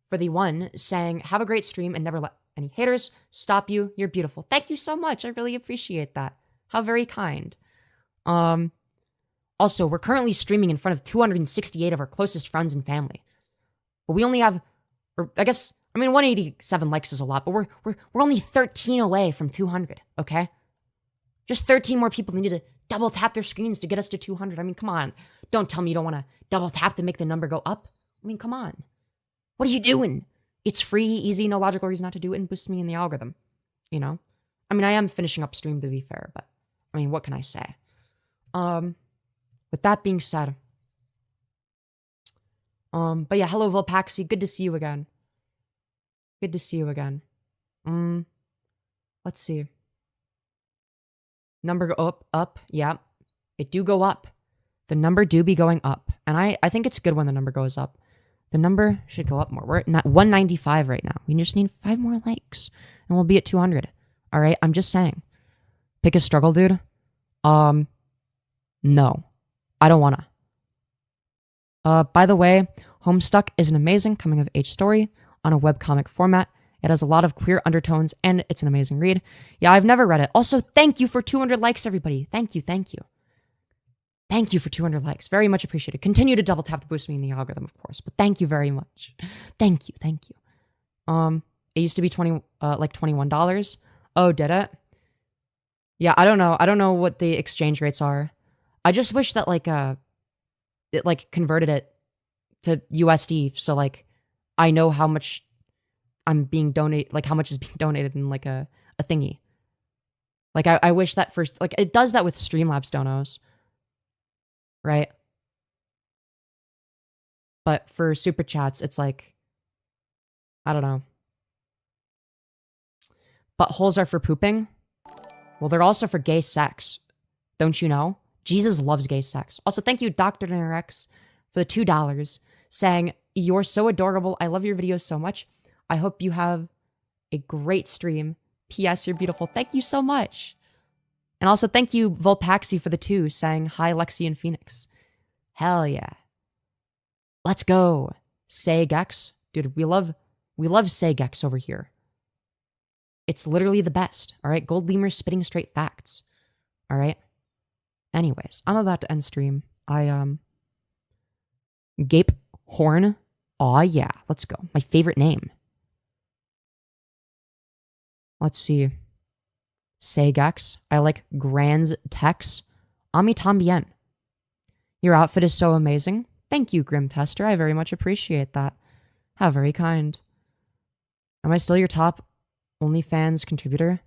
for the one saying, have a great stream and never let any haters stop you. You're beautiful. Thank you so much. I really appreciate that. How very kind. Also, we're currently streaming in front of 268 of our closest friends and family. But we only have, or I guess, I mean, 187 likes is a lot, but we're only 13 away from 200, okay? Just 13 more people need to double tap their screens to get us to 200. I mean, come on. Don't tell me you don't want to double tap to make the number go up. I mean, come on. What are you doing? It's free, easy, no logical reason not to do it, and boosts me in the algorithm. You know? I mean, I am finishing up stream to be fair, but I mean, what can I say? With that being said, but yeah, hello Volpaxi, good to see you again. Good to see you again. Let's see. Number go up, yeah. It do go up. The number do be going up. And I think it's good when the number goes up. The number should go up more. We're at 195 right now. We just need 5 more likes and we'll be at 200. All right, I'm just saying. Pick a struggle, dude. No. I don't wanna. By the way, Homestuck is an amazing coming of age story on a webcomic format. It has a lot of queer undertones and it's an amazing read. Yeah, I've never read it. Also, thank you for 200 likes, everybody. Thank you, thank you. Thank you for 200 likes. Very much appreciated. Continue to double tap to boost me in the algorithm, of course, but thank you very much. Thank you, thank you. It used to be like $21. Oh, did it? Yeah, I don't know. I don't know what the exchange rates are. I just wish that like it like converted it to USD, so like I know how much I'm being donated, like how much is being donated in like a thingy. Like I wish that first, like it does that with Streamlabs donos, right? But for super chats, it's like, I don't know. Buttholes are for pooping. Well, they're also for gay sex. Don't you know? Jesus loves gay sex. Also, thank you, Dr. X, for the $2 saying, you're so adorable. I love your videos so much. I hope you have a great stream. P.S. You're beautiful. Thank you so much. And also, thank you, Volpaxi, for the 2 saying, hi, Lexi and Phoenix. Hell yeah. Let's go. Say Gex. Dude, we love Say Gex over here. It's literally the best. All right. Gold Lemur spitting straight facts. All right. Anyways, I'm about to end stream. Gape Horn. Aw, yeah. Let's go. My favorite name. Let's see. Segax. I like Grands Tex. Ami Tambien. Your outfit is so amazing. Thank you, Grim Tester. I very much appreciate that. How very kind. Am I still your top OnlyFans contributor?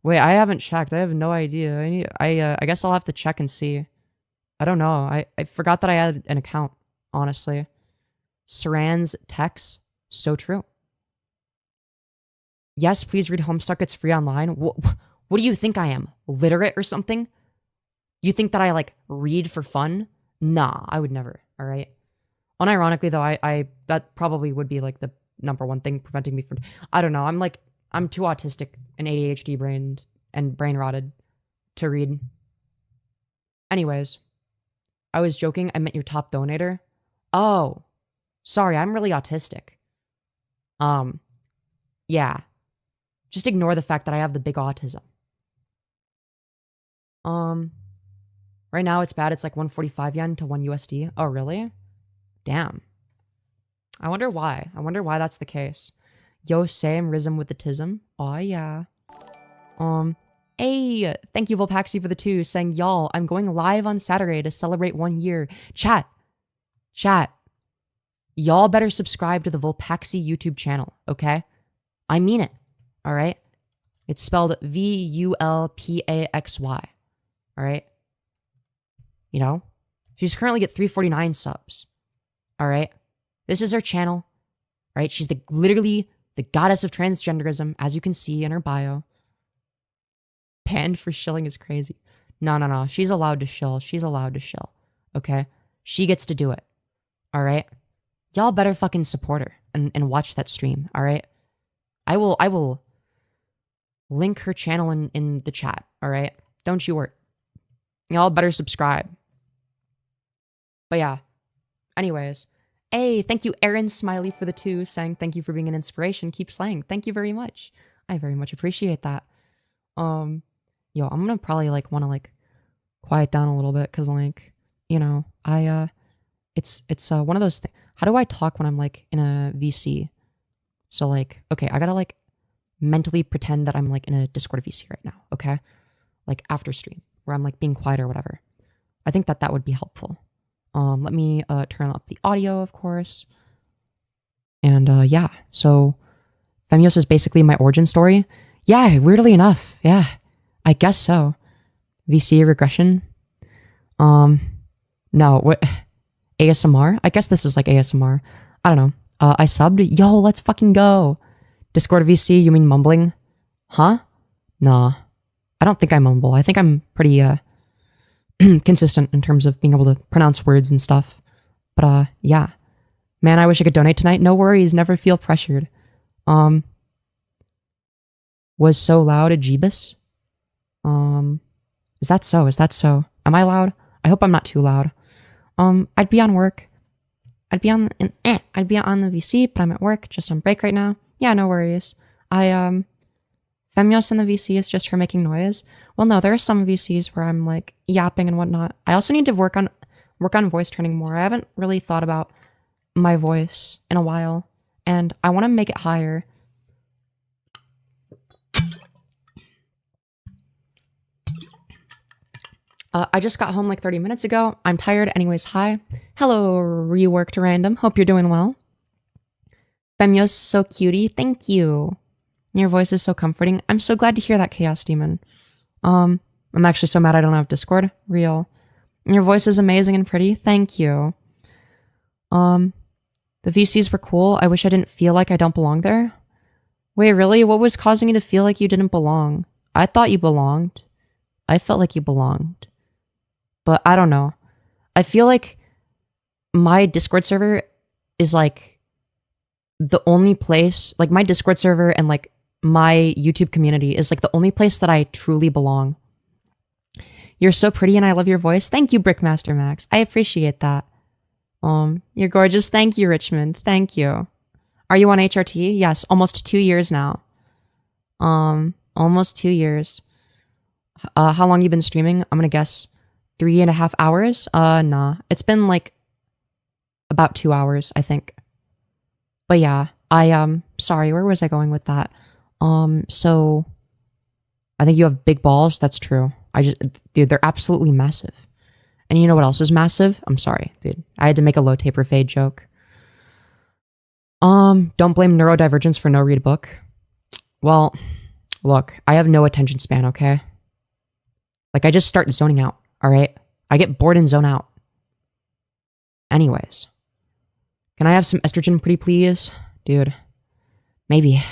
Wait, I haven't checked. I have no idea. I guess I'll have to check and see. I don't know. I forgot that I had an account, honestly. Saran's Tex. So true. Yes, please read Homestuck. It's free online. What do you think I am? Literate or something? You think that I, like, read for fun? Nah, I would never, all right? Unironically, though, I that probably would be, like, the #1 thing preventing me from... I don't know. I'm too autistic and ADHD brained and brain rotted to read. Anyways, I was joking. I meant your top donator. Oh, sorry. I'm really autistic. Yeah. Just ignore the fact that I have the big autism. Right now it's bad. It's like 145 yen to 1 USD. Oh, really? Damn. I wonder why. I wonder why that's the case. Yo, same rhythm with the tism. Oh, yeah. Hey, thank you, Volpaxi, for the 2, saying, y'all, I'm going live on Saturday to celebrate 1 year. Chat. Y'all better subscribe to the Volpaxi YouTube channel, okay? I mean it, all right? It's spelled VULPAXY, all right? You know? She's currently at 349 subs, all right? This is her channel, right? She's literally the goddess of transgenderism, as you can see in her bio. Banned for shilling is crazy. No. She's allowed to shill. She's allowed to shill, okay? She gets to do it, all right? Y'all better fucking support her and watch that stream, all right? I will link her channel in the chat, all right? Don't you worry. Y'all better subscribe. But yeah, anyways. Hey, thank you, Aaron Smiley, for the 2, saying thank you for being an inspiration. Keep slaying. Thank you very much. I very much appreciate that. Yo, I'm gonna probably want to quiet down a little bit because you know, it's one of those things. How do I talk when I'm in a VC? So okay, I gotta mentally pretend that I'm in a Discord VC right now, okay? After stream, where I'm being quiet or whatever. I think that would be helpful. Let me turn up the audio, of course. And yeah, so Femyoz is basically my origin story. Yeah, weirdly enough, yeah, I guess so. VC regression. No, what? ASMR? I guess this is ASMR. I don't know. I subbed. Yo, let's fucking go. Discord VC, you mean mumbling? Huh? Nah. I don't think I mumble. I think I'm pretty consistent in terms of being able to pronounce words and stuff. But yeah. Man, I wish I could donate tonight. No worries, never feel pressured. Was so loud a Jeebus? Is that so? Am I loud? I hope I'm not too loud. I'd be on work. I'd be on the VC, but I'm at work, just on break right now. Yeah, no worries. Femyoz in the VC is just her making noise. Well, no, there are some VCs where I'm yapping and whatnot. I also need to work on voice training more. I haven't really thought about my voice in a while, and I want to make it higher. I just got home 30 minutes ago. I'm tired. Anyways, hi. Hello, reworked random. Hope you're doing well. Femyoz, so cutie. Thank you. Your voice is so comforting. I'm so glad to hear that, Chaos Demon. I'm actually so mad I don't have Discord. Real. Your voice is amazing and pretty. Thank you. The VCs were cool. I wish I didn't feel like I don't belong there. Wait, really? What was causing you to feel like you didn't belong? I thought you belonged. I felt like you belonged. but I don't know. I feel like my Discord server is like the only place, like my Discord server and like my YouTube community is like the only place that I truly belong. You're so pretty and I love your voice. Thank you, Brickmaster Max. I appreciate that. You're gorgeous. Thank you, Richmond. Thank you. Are you on HRT? Yes, almost 2 years now. Almost 2 years. How long you been streaming? I'm gonna guess 3.5 hours. Nah. It's been like about 2 hours, I think. But yeah, sorry, where was I going with that? So I think you have big balls. That's true. Dude, they're absolutely massive. And you know what else is massive? I'm sorry, dude. I had to make a low taper fade joke. Don't blame neurodivergence for no read book. Well, look, I have no attention span, okay? Like, I just start zoning out, alright? I get bored and zone out. Anyways. Can I have some estrogen pretty please? Dude. Maybe.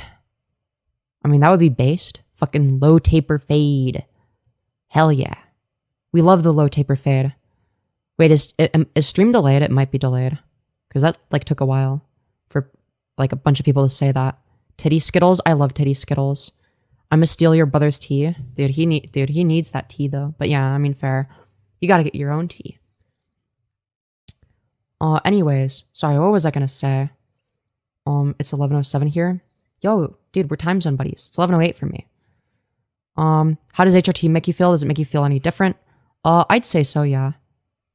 I mean, that would be based. Fucking low taper fade. Hell yeah. We love the low taper fade. Wait, is stream delayed? It might be delayed. Because that, like, took a while for, like, a bunch of people to say that. Titty Skittles? I love Titty Skittles. I'm gonna steal your brother's tea. Dude, he needs that tea, though. But yeah, I mean, fair. You gotta get your own tea. Anyways. Sorry, what was I gonna say? It's 11:07 here. Yo, dude, we're time zone buddies. It's 11:08 for me. How does HRT make you feel? Does it make you feel any different? I'd say so, yeah.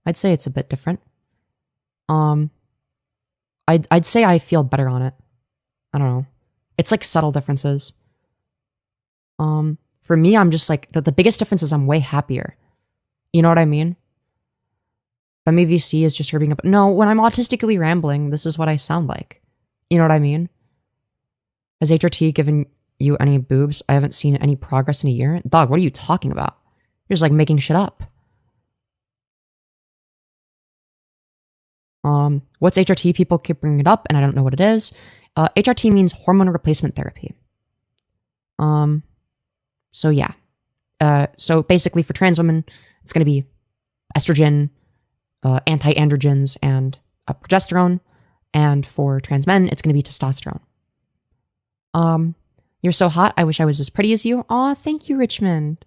I'd say it's a bit different. I'd say I feel better on it. I don't know. It's like subtle differences. For me, I'm just like, the biggest difference is I'm way happier. You know what I mean? MEVC is just her being up. No, when I'm autistically rambling, this is what I sound like. You know what I mean? Has HRT given you any boobs? I haven't seen any progress in a year. Dog, what are you talking about? You're just like making shit up. What's HRT? People keep bringing it up and I don't know what it is. HRT means hormone replacement therapy. So yeah. So basically for trans women, it's going to be estrogen, anti-androgens, and progesterone. And for trans men, it's going to be testosterone. You're so hot. I wish I was as pretty as you. Aw, thank you, Richmond.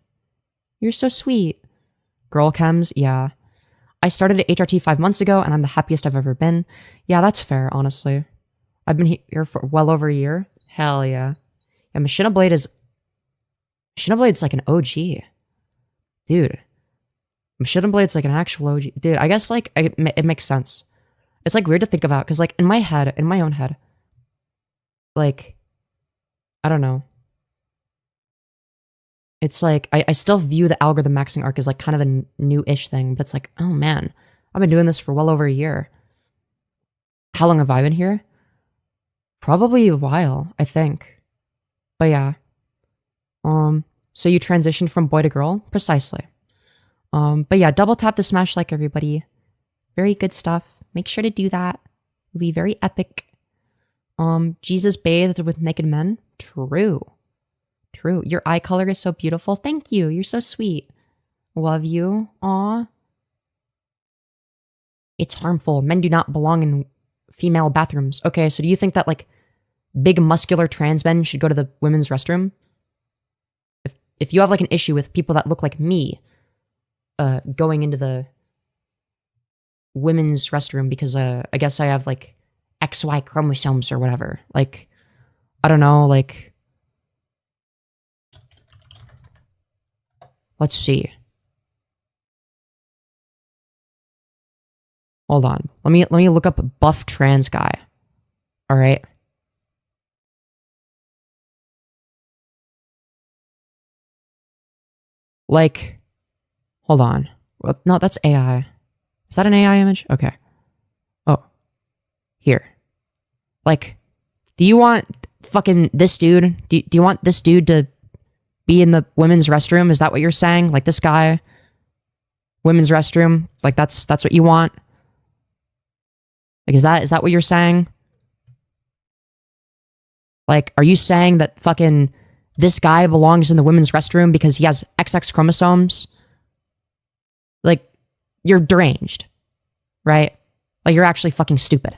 You're so sweet. Girl chems, yeah. I started at HRT 5 months ago, and I'm the happiest I've ever been. Yeah, that's fair, honestly. I've been here for well over a year. Hell yeah. Yeah, Machina Blade's like an OG. Dude. Machina Blade's like an actual OG. Dude, I guess like it makes sense. It's like weird to think about, because like in my own head, like, I don't know. It's like, I still view the algorithm maxing arc as like kind of a new-ish thing, but it's like, oh man, I've been doing this for well over a year. How long have I been here? Probably a while, I think. But yeah. So you transitioned from boy to girl? Precisely. But yeah, double tap the smash like, everybody. Very good stuff. Make sure to do that. It'll be very epic. Jesus bathed with naked men? True. True. Your eye color is so beautiful. Thank you. You're so sweet. Love you. Aw. It's harmful. Men do not belong in female bathrooms. Okay, so do you think that like big muscular trans men should go to the women's restroom? If you have like an issue with people that look like me going into the women's restroom because I guess I have like XY chromosomes or whatever. Like, I don't know, like, let's see. Hold on. Let me look up buff trans guy. All right. Like, hold on. Well, no, that's AI. Is that an AI image? Okay. Oh. Here. Like, do you want fucking this dude? Do you want this dude to be in the women's restroom? Is that what you're saying? Like this guy? Women's restroom? Like that's what you want? Like is that what you're saying? Like, are you saying that fucking this guy belongs in the women's restroom because he has XX chromosomes? Like, you're deranged, right? Like you're actually fucking stupid.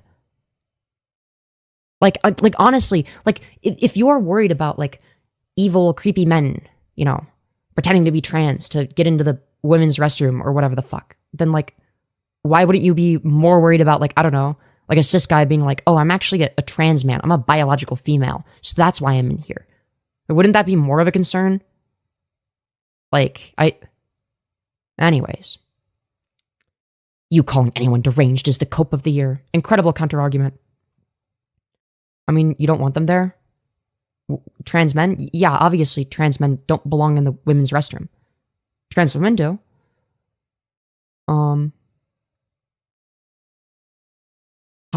Like honestly, like if you're worried about like evil, creepy men, you know, pretending to be trans to get into the women's restroom or whatever the fuck, then like, why wouldn't you be more worried about like, I don't know, like a cis guy being like, oh, I'm actually a trans man. I'm a biological female. So that's why I'm in here. Wouldn't that be more of a concern? Like, anyways. You calling anyone deranged is the cope of the year. Incredible counter-argument. I mean, you don't want them there? Trans men? Yeah, obviously trans men don't belong in the women's restroom. Trans women do. How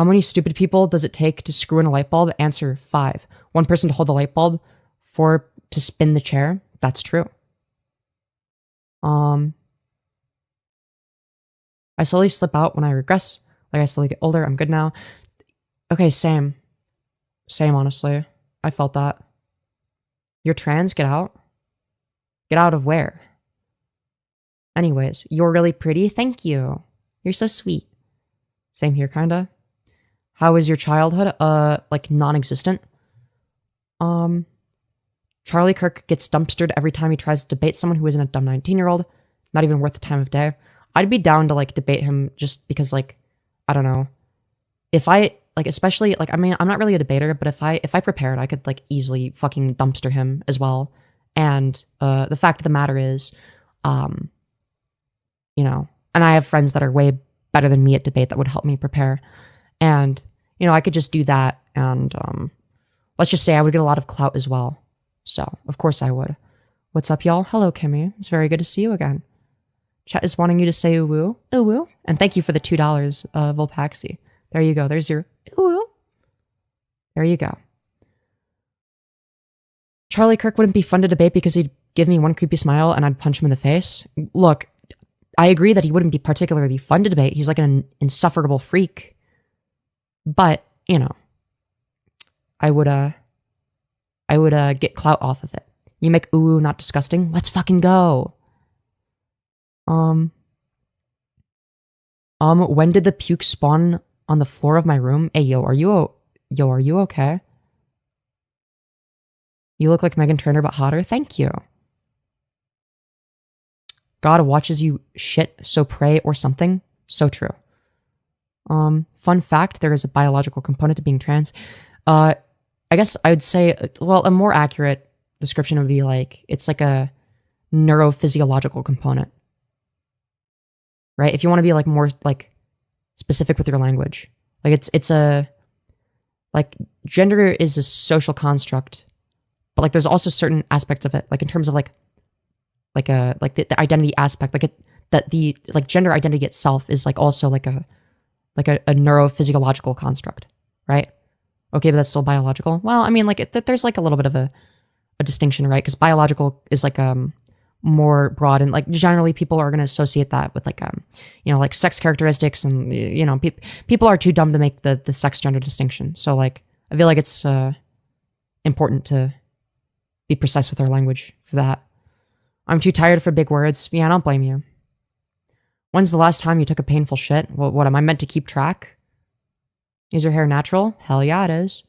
many stupid people does it take to screw in a light bulb? Answer 5. 1 person to hold the light bulb, 4 to spin the chair. That's true. I slowly slip out when I regress. Like I slowly get older. I'm good now. Okay, same. Same, honestly. I felt that. You're trans? Get out. Get out of where? Anyways, you're really pretty. Thank you. You're so sweet. Same here, kinda. How was your childhood? Like non-existent. Charlie Kirk gets dumpstered every time he tries to debate someone who isn't a dumb 19-year-old. Not even worth the time of day. I'd be down to like debate him just because like, I don't know. If I like, especially like, I mean, I'm not really a debater, but if I prepared, I could like easily fucking dumpster him as well. And the fact of the matter is, you know, and I have friends that are way better than me at debate that would help me prepare. And, you know, I could just do that. And let's just say I would get a lot of clout as well. So, of course I would. What's up, y'all? Hello, Kimmy. It's very good to see you again. Chat is wanting you to say ooh woo. And thank you for the $2, Volpaxi. There you go. There's your ooh. There you go. Charlie Kirk wouldn't be fun to debate because he'd give me one creepy smile and I'd punch him in the face. Look, I agree that he wouldn't be particularly fun to debate. He's like an insufferable freak. But, you know, I would get clout off of it. You make ooh not disgusting? Let's fucking go. When did the puke spawn on the floor of my room? Hey, are you okay? You look like Meghan Trainor but hotter. Thank you. God watches you shit, so pray or something. So true. Fun fact, there is a biological component to being trans. I guess I would say, well, a more accurate description would be like, it's like a neurophysiological component. Right? If you want to be like more like specific with your language. Like it's a, like gender is a social construct, but like there's also certain aspects of it, like in terms of like the identity aspect, like that the like gender identity itself is like also like a neurophysiological construct, right? Okay, but that's still biological. Well, I mean, like there's like a little bit of a distinction, right? Because biological is like more broad, and like generally people are going to associate that with like you know, like sex characteristics, and you know, people are too dumb to make the sex gender distinction. So like I feel like it's important to be precise with our language for that. I'm too tired for big words. Yeah, I don't blame you. When's the last time you took a painful shit? What am I meant to keep track? Is your hair natural? Hell yeah, it is.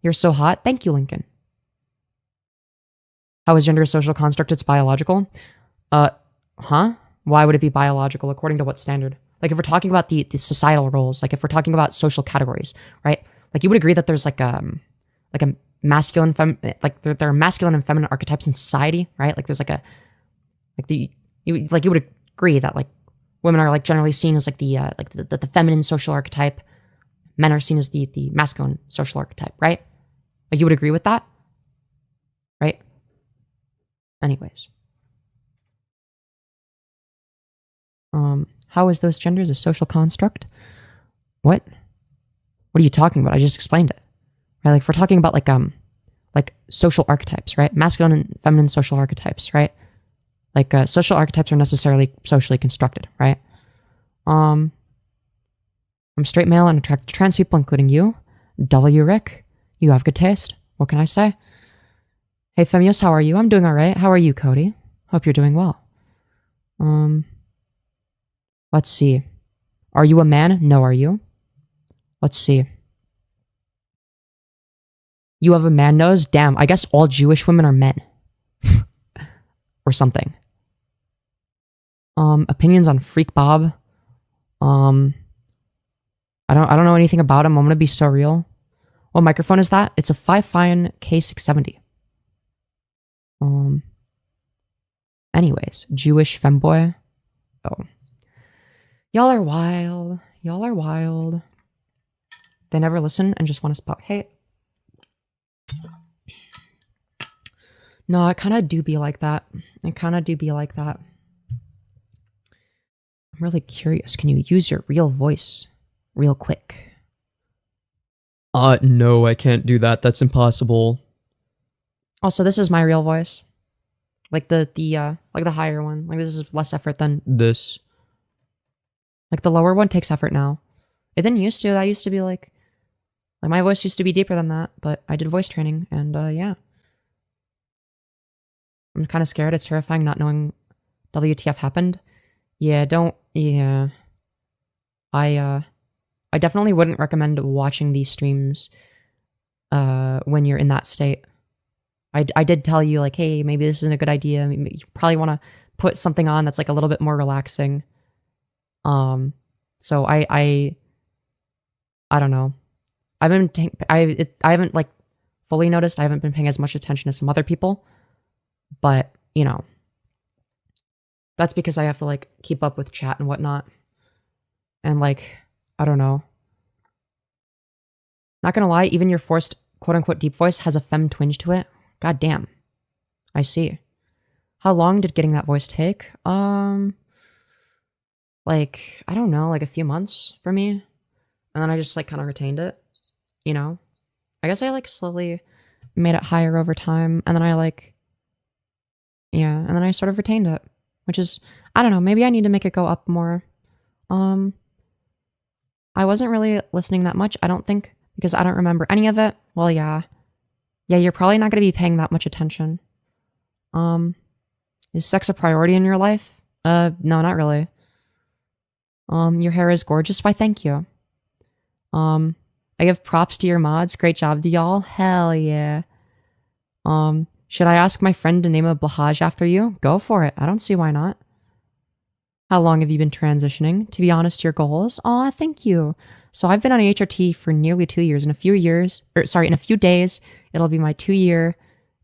You're so hot. Thank you, Lincoln. How is gender a social construct? It's biological. Huh? Why would it be biological? According to what standard? Like if we're talking about the societal roles, like if we're talking about social categories, right? Like you would agree that there's like a masculine, like there are masculine and feminine archetypes in society, right? Like there's like a, you would agree that like women are like generally seen as like the feminine social archetype. Men are seen as the masculine social archetype, right? Like you would agree with that, right? Anyways. How is those genders a social construct? What? What are you talking about? I just explained it. Right? Like if we're talking about like social archetypes, right? Masculine and feminine social archetypes, right? Like social archetypes are necessarily socially constructed, right? I'm straight male and attracted to trans people, including you. W. Rick, you have good taste. What can I say? Hey, Femyoz, how are you? I'm doing all right. How are you, Cody? Hope you're doing well. Let's see. Are you a man? No, are you? Let's see. You have a man nose? Damn, I guess all Jewish women are men. Or something. Opinions on Freak Bob. I don't know anything about him. I'm gonna be so real. What microphone is that? It's a Fifine K670. Anyways, Jewish femboy. Oh. Y'all are wild. Y'all are wild. They never listen and just want to spot hate. No, it kind of do be like that. It kind of do be like that. I'm really curious. Can you use your real voice real quick? No, I can't do that. That's impossible. Also, this is my real voice. Like the higher one. Like this is less effort than This. like the lower one takes effort now. It didn't used to. That used to be like my voice used to be deeper than that, but I did voice training and yeah. I'm kind of scared. It's terrifying not knowing WTF happened. Yeah, I definitely wouldn't recommend watching these streams when you're in that state. I did tell you like, hey, maybe this isn't a good idea. You probably want to put something on that's like a little bit more relaxing. So I don't know. I haven't like fully noticed. I haven't been paying as much attention as some other people, but you know, that's because I have to like keep up with chat and whatnot. And like, I don't know. Not gonna lie, even your forced quote unquote deep voice has a femme twinge to it. God damn. I see. How long did getting that voice take? Like, I don't know, like a few months for me. And then I just like kind of retained it, you know? I guess I like slowly made it higher over time. And then I like, yeah, and then I sort of retained it, which is, I don't know, maybe I need to make it go up more. I wasn't really listening that much, I don't think, because I don't remember any of it. Well, yeah. Yeah, you're probably not going to be paying that much attention. Is sex a priority in your life? No, not really. Your hair is gorgeous. Why, thank you. I give props to your mods. Great job to y'all. Hell yeah. Should I ask my friend to name a Blahaj after you? Go for it. I don't see why not. How long have you been transitioning? To be honest, your goals? Aw, thank you. So I've been on HRT for nearly 2 years. In a few days, it'll be my 2-year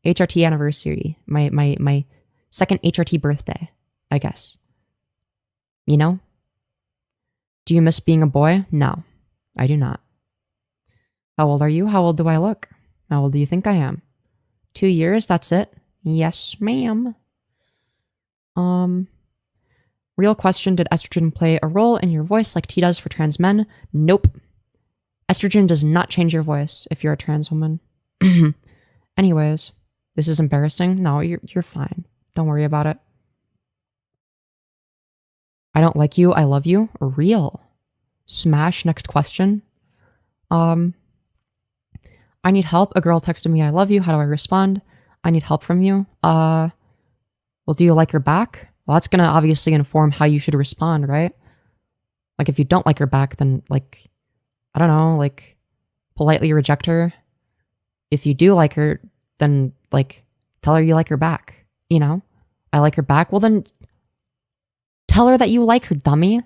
HRT anniversary. My second HRT birthday, I guess. You know? Do you miss being a boy? No, I do not. How old are you? How old do I look? How old do you think I am? 2 years, that's it? Yes, ma'am. Real question, did estrogen play a role in your voice like T does for trans men? Nope. Estrogen does not change your voice if you're a trans woman. Anyways, this is embarrassing. No, you're fine. Don't worry about it. I don't like you. I love you. Real. Smash. Next question. I need help. A girl texted me, I love you. How do I respond? I need help from you. Well, do you like her back? Well, that's going to obviously inform how you should respond, right? Like, if you don't like her back, then, like, I don't know, like, politely reject her. If you do like her, then, like, tell her you like her back, you know? I like her back. Well, then tell her that you like her, dummy.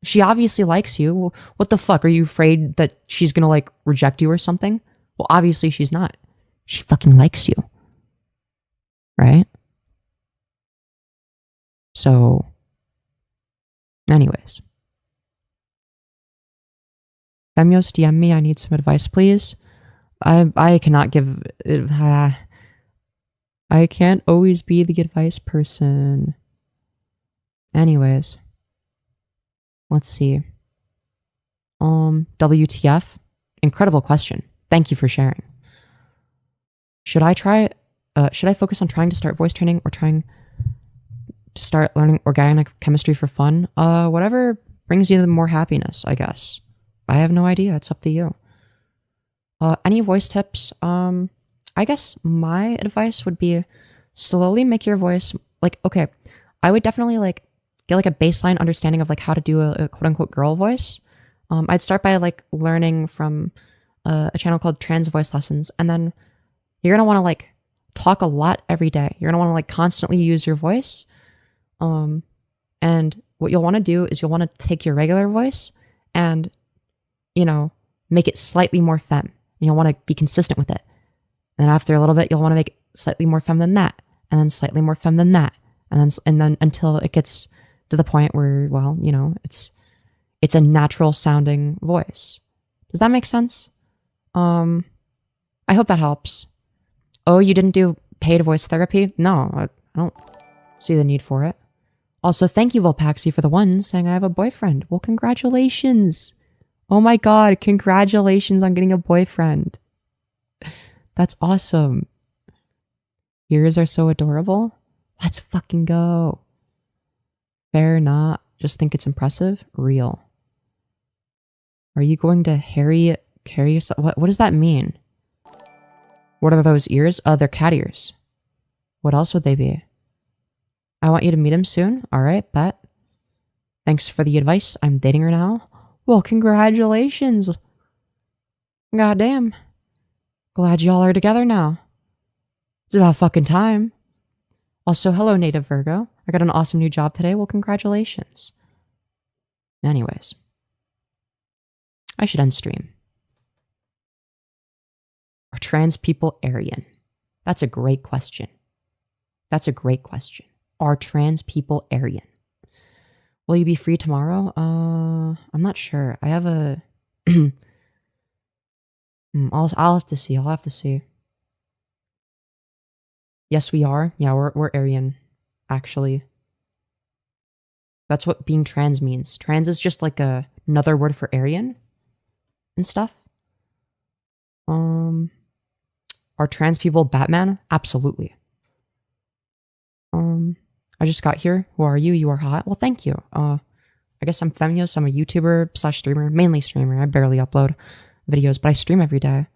She obviously likes you. What the fuck? Are you afraid that she's going to, like, reject you or something? Well, obviously she's not. She fucking likes you. Right? So, anyways. Femyoz, DM me. I need some advice, please. I cannot give... I can't always be the advice person. Anyways. Let's see. WTF? Incredible question. Thank you for sharing. Should I focus on trying to start voice training or trying to start learning organic chemistry for fun? Whatever brings you the more happiness, I guess. I have no idea. It's up to you. Any voice tips? I guess my advice would be slowly make your voice, like, okay, I would definitely, like, get like a baseline understanding of like how to do a quote unquote girl voice, I'd start by like learning from a channel called Trans Voice Lessons. And then you're going to want to like talk a lot every day. You're going to want to like constantly use your voice. And what you'll want to do is you'll want to take your regular voice and, you know, make it slightly more femme. And you'll want to be consistent with it. And after a little bit, you'll want to make it slightly more femme than that. And then slightly more femme than that. And then until it gets to the point where, well, you know, it's a natural sounding voice. Does that make sense? I hope that helps. Oh, you didn't do paid voice therapy? No, I don't see the need for it. Also, thank you, Volpaxi, for the one saying I have a boyfriend. Well, congratulations. Oh my God, congratulations on getting a boyfriend. That's awesome. Ears are so adorable. Let's fucking go. Fair not. Just think it's impressive. Real. Are you going to carry yourself? What does that mean? What are those ears? They're cat ears. What else would they be? I want you to meet him soon. All right, bet. Thanks for the advice. I'm dating her now. Well, congratulations. Goddamn. Glad y'all are together now. It's about fucking time. Also, hello, Native Virgo. I got an awesome new job today. Well, congratulations. Anyways. I should end stream. Are trans people Aryan? That's a great question. That's a great question. Are trans people Aryan? Will you be free tomorrow? I'm not sure. I have a... I'll have to see. I'll have to see. Yes, we are. Yeah, we're Aryan, actually. That's what being trans means. Trans is just like another word for Aryan and stuff. Are trans people Batman? Absolutely. I just got here. Who are you? You are hot. Well, thank you. I guess I'm Femyoz. I'm a YouTuber / streamer, mainly streamer. I barely upload videos, but I stream every day.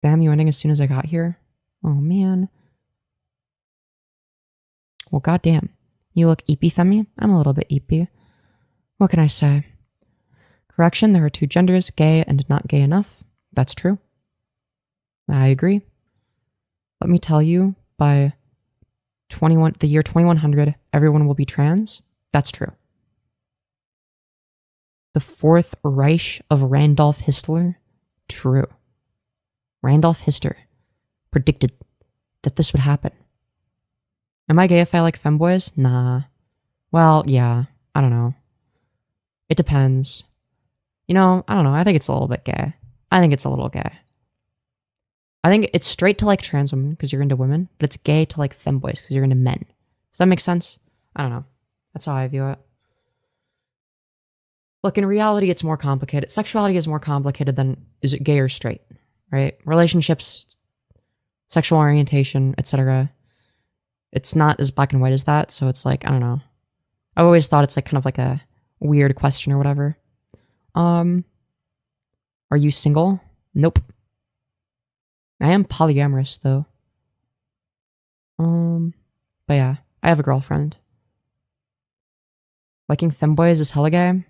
Damn, you ending as soon as I got here? Oh, man. Well, goddamn. You look eepy, Femi. I'm a little bit eepy. What can I say? Correction, there are two genders, gay and not gay enough. That's true. I agree. Let me tell you, by the year 2100, everyone will be trans. That's true. The Fourth Reich of Randolph Hitler? True. Randolph Hitler predicted that this would happen. Am I gay if I like femboys? Nah. Well, yeah. I don't know. It depends. You know, I don't know. I think it's a little bit gay. I think it's a little gay. I think it's straight to like trans women because you're into women, but it's gay to like femboys because you're into men. Does that make sense? I don't know. That's how I view it. Look, in reality, it's more complicated. Sexuality is more complicated than is it gay or straight, right? Relationships, sexual orientation, etc. It's not as black and white as that. So it's like, I don't know. I've always thought it's like kind of like a weird question or whatever. Are you single? Nope. I am polyamorous though. But yeah, I have a girlfriend. Liking femboys is hella gay?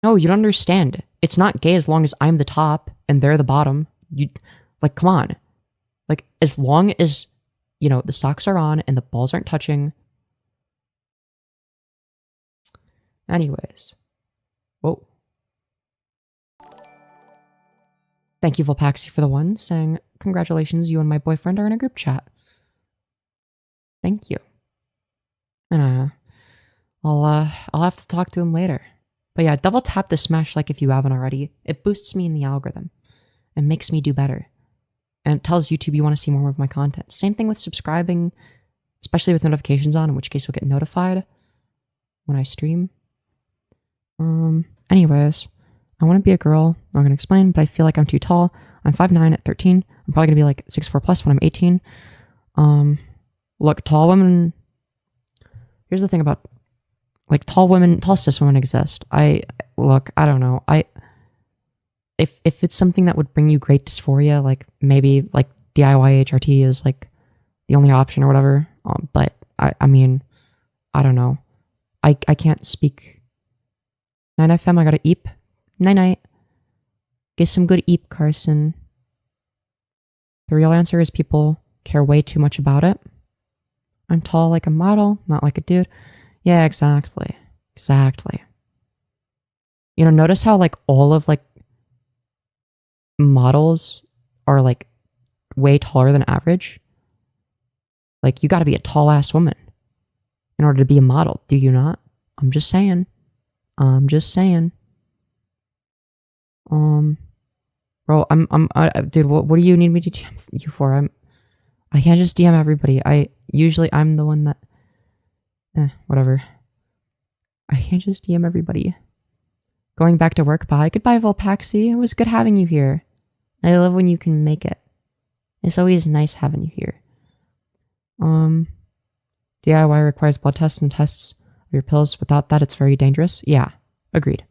No, you don't understand. It's not gay as long as I'm the top and they're the bottom. You, like, come on. Like, as long as, you know, the socks are on and the balls aren't touching. Anyways. Whoa. Thank you, Volpaxi, for the one, saying, congratulations, you and my boyfriend are in a group chat. Thank you. And I'll have to talk to him later. But yeah, double tap the smash like if you haven't already. It boosts me in the algorithm and makes me do better. And it tells YouTube you want to see more of my content. Same thing with subscribing, especially with notifications on, in which case you'll get notified when I stream. Anyways, I want to be a girl. I'm going to explain, but I feel like I'm too tall. I'm 5'9" at 13. I'm probably going to be like 6'4" plus when I'm 18. Look, tall women... Here's the thing about... Like, tall cis women exist. I don't know. If it's something that would bring you great dysphoria, like, maybe, like, DIY HRT is, like, the only option or whatever. But, I mean, I don't know. I can't speak. Night night fam, I gotta eep. Night night. Get some good eep, Carson. The real answer is people care way too much about it. I'm tall like a model, not like a dude. Yeah, exactly. Exactly. You know, notice how like all of like models are like way taller than average. Like you got to be a tall ass woman in order to be a model, do you not? I'm just saying. I'm just saying. Bro, dude, what do you need me to DM you for? I can't just DM everybody. I'm the one that, whatever. I can't just DM everybody. Going back to work, bye. Goodbye, Volpaxi. It was good having you here. I love when you can make it. It's always nice having you here. DIY requires blood tests and tests of your pills. Without that, it's very dangerous. Yeah, agreed.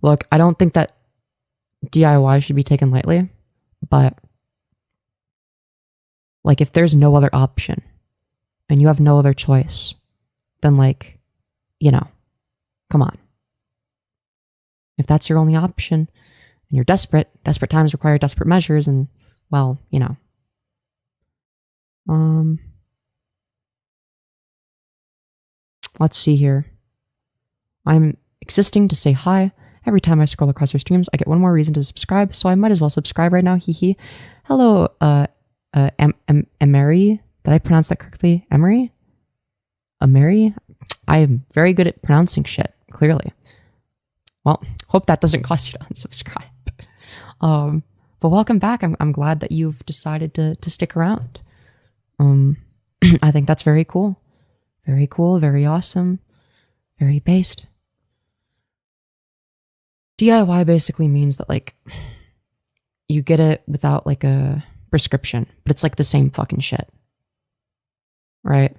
Look, I don't think that DIY should be taken lightly, but like if there's no other option and you have no other choice, then like, you know, come on. If that's your only option and you're desperate times require desperate measures, and well, you know. Let's see here. I'm existing to say hi. Every time I scroll across your streams, I get one more reason to subscribe, so I might as well subscribe right now. Hiiiiii. Hello, Emery. Did I pronounce that correctly? Emery? Emery? I'm very good at pronouncing shit, clearly. Well, hope that doesn't cost you to unsubscribe. But welcome back. I'm glad that you've decided to stick around. I think that's very cool. Very cool, very awesome, very based. DIY basically means that like you get it without like a prescription, but it's like the same fucking shit. Right?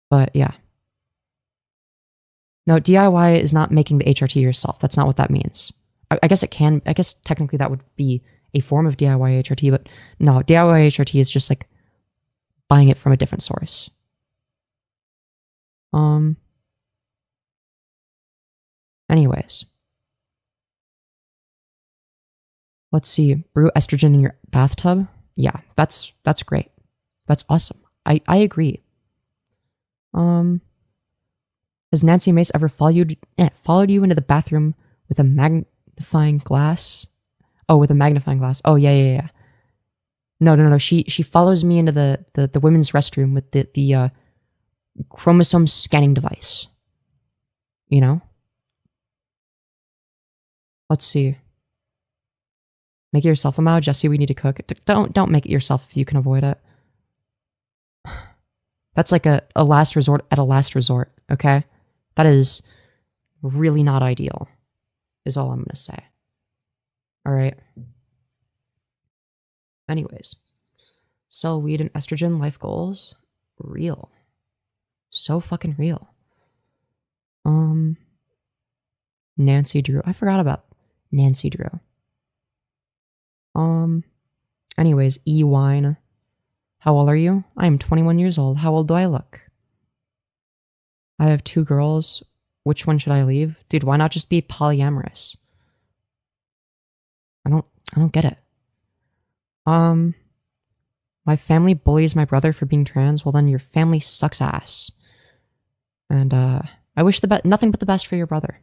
But yeah. No, DIY is not making the HRT yourself. That's not what that means. I guess it can, I guess technically that would be a form of DIY HRT, but no, DIY HRT is just like buying it from a different source. Anyways. Let's see. Brew estrogen in your bathtub? Yeah, that's great. That's awesome. I agree. Has Nancy Mace ever followed you into the bathroom with a magnifying glass? Oh, with a magnifying glass. Oh, yeah. No. She follows me into the women's restroom with the chromosome scanning device. You know? Let's see. Make it yourself a Mao. Jesse, we need to cook. Don't make it yourself if you can avoid it. That's like a last resort at a last resort, okay? That is really not ideal, is all I'm going to say. All right. Anyways. Sell weed and estrogen, life goals. Real. So fucking real. Nancy Drew. I forgot about Nancy Drew. Anyways, E-Wine. How old are you? I am 21 years old. How old do I look? I have 2 girls. Which one should I leave? Dude, why not just be polyamorous? I don't get it. My family bullies my brother for being trans. Well, then your family sucks ass. And, I wish nothing but the best for your brother.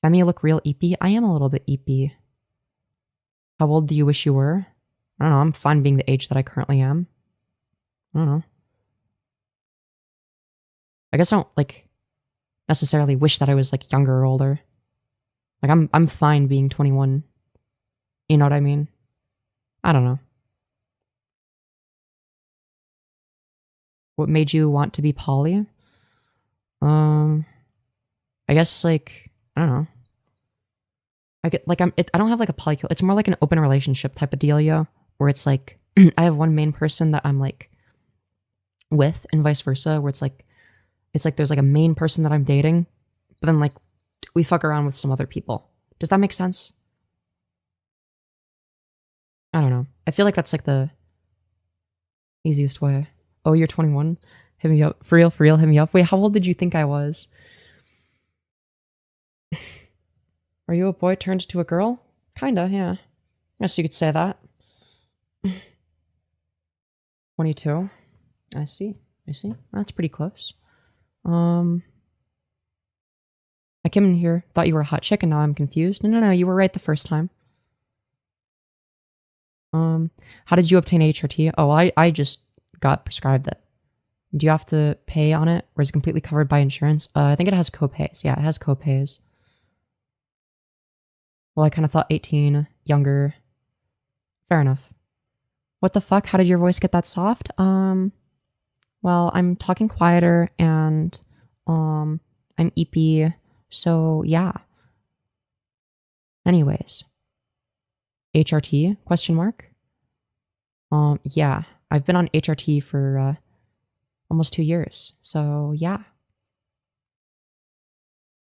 Femi, you look real eepy. I am a little bit eepy. How old do you wish you were? I don't know. I'm fine being the age that I currently am. I don't know. I guess I don't, like, necessarily wish that I was, like, younger or older. Like, I'm fine being 21. You know what I mean? I don't know. What made you want to be poly? I guess, like, I don't know. I don't have like a poly. It's more like an open relationship type of dealio, where it's like I have one main person that I'm like with, and vice versa. Where it's like there's like a main person that I'm dating, but then like we fuck around with some other people. Does that make sense? I don't know. I feel like that's like the Easiest way. Oh, you're 21? Hit me up. For real, hit me up. Wait, how old did you think I was? Are you a boy turned to a girl? Kinda, yeah. Guess you could say that. 22. I see. That's pretty close. I came in here, thought you were a hot chick, and now I'm confused. No, you were right the first time. How did you obtain HRT? Oh, I just got prescribed it. Do you have to pay on it, or is it completely covered by insurance? I think it has copays. Yeah, it has copays. Well, I kind of thought 18, younger. Fair enough. What the fuck? How did your voice get that soft? Well, I'm talking quieter and I'm eepy, so yeah. Anyways. HRT? Question mark? Yeah. I've been on HRT for almost 2 years. So yeah.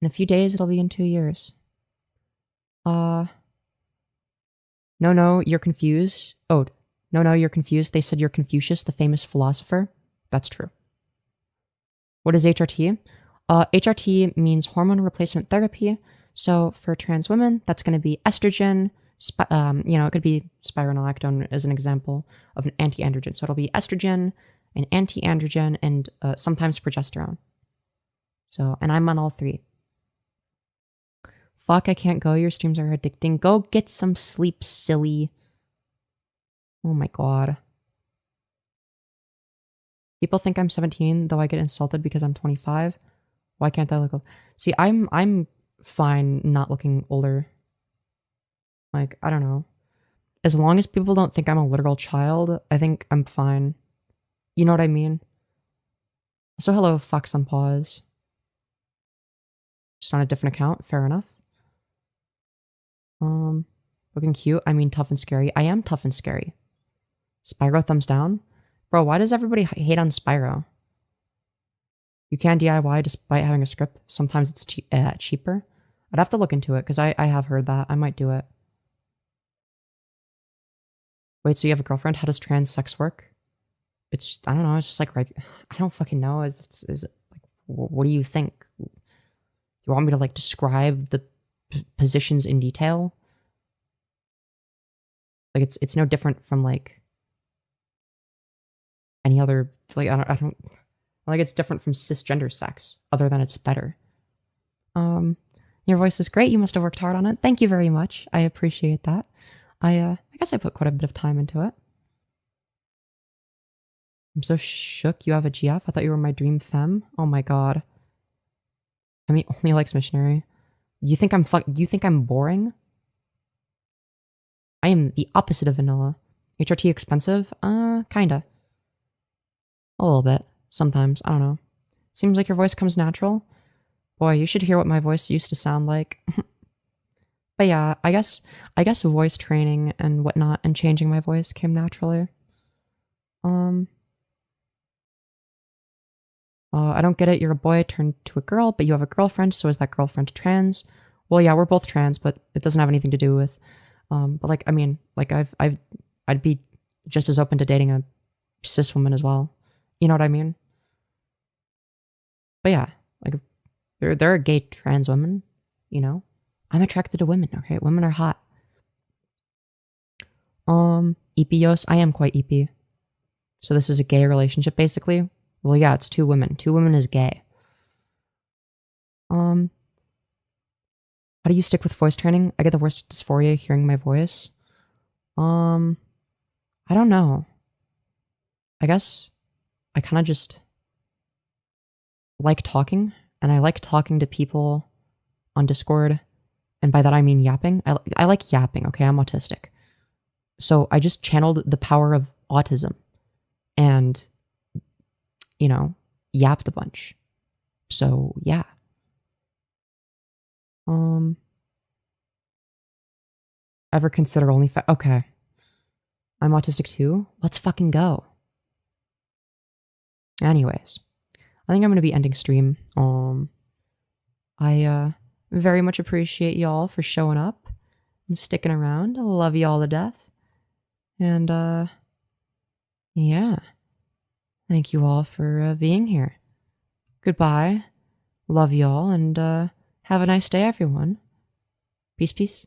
In a few days it'll be in 2 years. No, you're confused. Oh, no, you're confused. They said you're Confucius, the famous philosopher. That's true. What is HRT? HRT means hormone replacement therapy. So for trans women, that's going to be estrogen. It could be spironolactone as an example of an anti-androgen. So it'll be estrogen, an anti-androgen, and sometimes progesterone. So, and I'm on all three. Fuck, I can't go. Your streams are addicting. Go get some sleep, silly. Oh my god. People think I'm 17, though I get insulted because I'm 25. Why can't I look old? See, I'm fine not looking older. Like, I don't know. As long as people don't think I'm a literal child, I think I'm fine. You know what I mean? So hello, Fox on Pause. Just on a different account, fair enough. Looking cute, I mean tough and scary. I am tough and scary. Spyro thumbs down? Bro, why does everybody hate on Spyro? You can DIY despite having a script. Sometimes it's cheaper. I'd have to look into it, because I have heard that. I might do it. Wait, so you have a girlfriend? How does trans sex work? It's, I don't know, it's just like, I don't fucking know. Is it, like, what do you think? Do you want me to, like, describe the positions in detail? Like, it's no different from, like, any other, like, I don't, like, it's different from cisgender sex, other than it's better. Your voice is great. You must have worked hard on it. Thank you very much. I appreciate that. I guess I put quite a bit of time into it. I'm so shook you have a GF. I thought you were my dream femme. Oh my god. I mean, only likes missionary. You think I'm boring? I am the opposite of vanilla. HRT expensive? Kinda. A little bit. Sometimes. I don't know. Seems like your voice comes natural. Boy, you should hear what my voice used to sound like. But yeah, I guess voice training and whatnot and changing my voice came naturally. I don't get it. You're a boy turned to a girl, but you have a girlfriend. So is that girlfriend trans? Well, yeah, we're both trans, but it doesn't have anything to do with. But like, I mean, like I'd be just as open to dating a cis woman as well. You know what I mean? But yeah, like there are gay trans women. You know, I'm attracted to women. Okay, women are hot. Epios, I am quite EP. So this is a gay relationship, basically. Well, yeah, it's 2 women. 2 women is gay. How do you stick with voice training? I get the worst dysphoria hearing my voice. I don't know. I guess I kind of just like talking, and I like talking to people on Discord, and by that I mean yapping. I like yapping, okay? I'm autistic. So I just channeled the power of autism and, you know, yapped a bunch. So, yeah. Ever consider OnlyFans? Okay. I'm autistic too? Let's fucking go. Anyways, I think I'm going to be ending stream. I very much appreciate y'all for showing up and sticking around. I love y'all to death. And, yeah. Thank you all for being here. Goodbye. Love y'all, and have a nice day, everyone. Peace, peace.